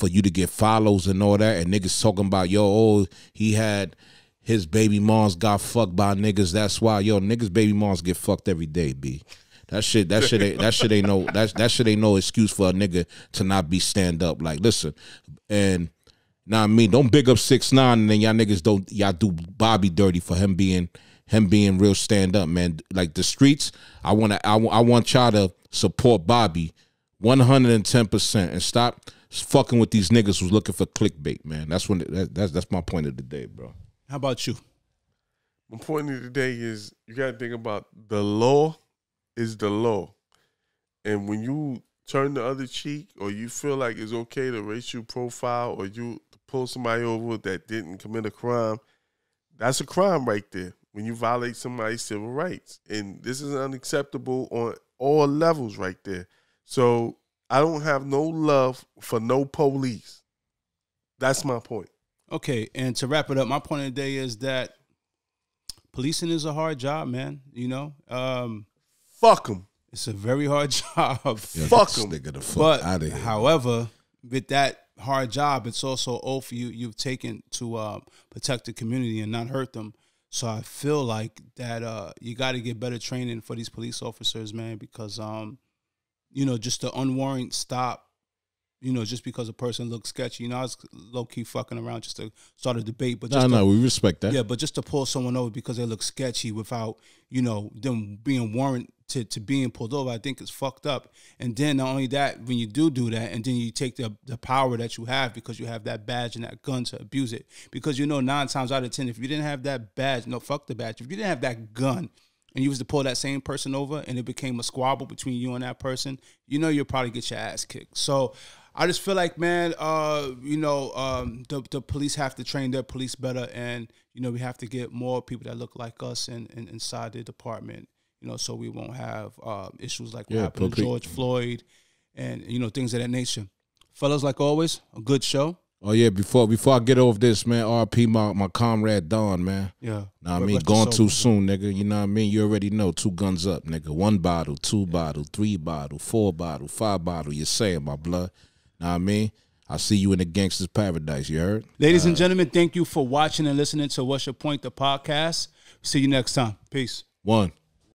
you to get follows and all that, and niggas talking about, yo, oh, he had his baby moms got fucked by niggas. That's why, yo, niggas baby moms get fucked every day, B. That shit ain't no excuse for a nigga to not be stand up. Like, listen, and now I mean, don't big up 6ix9ine and then y'all do Bobby dirty for him being real stand up, man. Like, the streets, I want y'all to support Bobby 110% and stop fucking with these niggas who's looking for clickbait, man. That's my point of the day, bro. How about you? My point of the day is, you got to think about, the law is the law. And when you turn the other cheek, or you feel like it's okay to racial profile, or you pull somebody over that didn't commit a crime, that's a crime right there. When you violate somebody's civil rights. And this is unacceptable on all levels right there. So I don't have no love for no police. That's my point. Okay, and to wrap it up, my point of the day is that policing is a hard job, man. You know, fuck them. It's a very hard job. Yeah, fuck them. But however, with that hard job, it's also oath you've taken to protect the community and not hurt them. So I feel like that you got to get better training for these police officers, man, because you know, just the unwarranted stop. You know, just because a person looks sketchy. You know, I was low-key fucking around just to start a debate. But just we respect that. Yeah, but just to pull someone over because they look sketchy without, you know, them being warranted to being pulled over, I think it's fucked up. And then not only that, when you do that, and then you take the power that you have because you have that badge and that gun to abuse it. Because, you know, 9 times out of 10, if you didn't have that badge, no, fuck the badge. If you didn't have that gun, and you was to pull that same person over and it became a squabble between you and that person, you know, you'll probably get your ass kicked. So I just feel like, man, you know, the police have to train their police better, and, you know, we have to get more people that look like us inside the department, you know, so we won't have issues like what happened to George Floyd and, you know, things of that nature. Fellas, like always, a good show. Oh yeah, before I get off this, man, RP my comrade Don, man. Yeah. Know what I mean? Gone too soon, nigga. You know what I mean? You already know, 2 guns up, nigga. 1 bottle, 2 bottle, 3 bottle, 4 bottle, 5 bottle. You're saying, my blood. Know what I mean? I'll see you in the gangster's paradise, you heard? Ladies and gentlemen, thank you for watching and listening to What's Your Point, the podcast. See you next time. Peace. 1.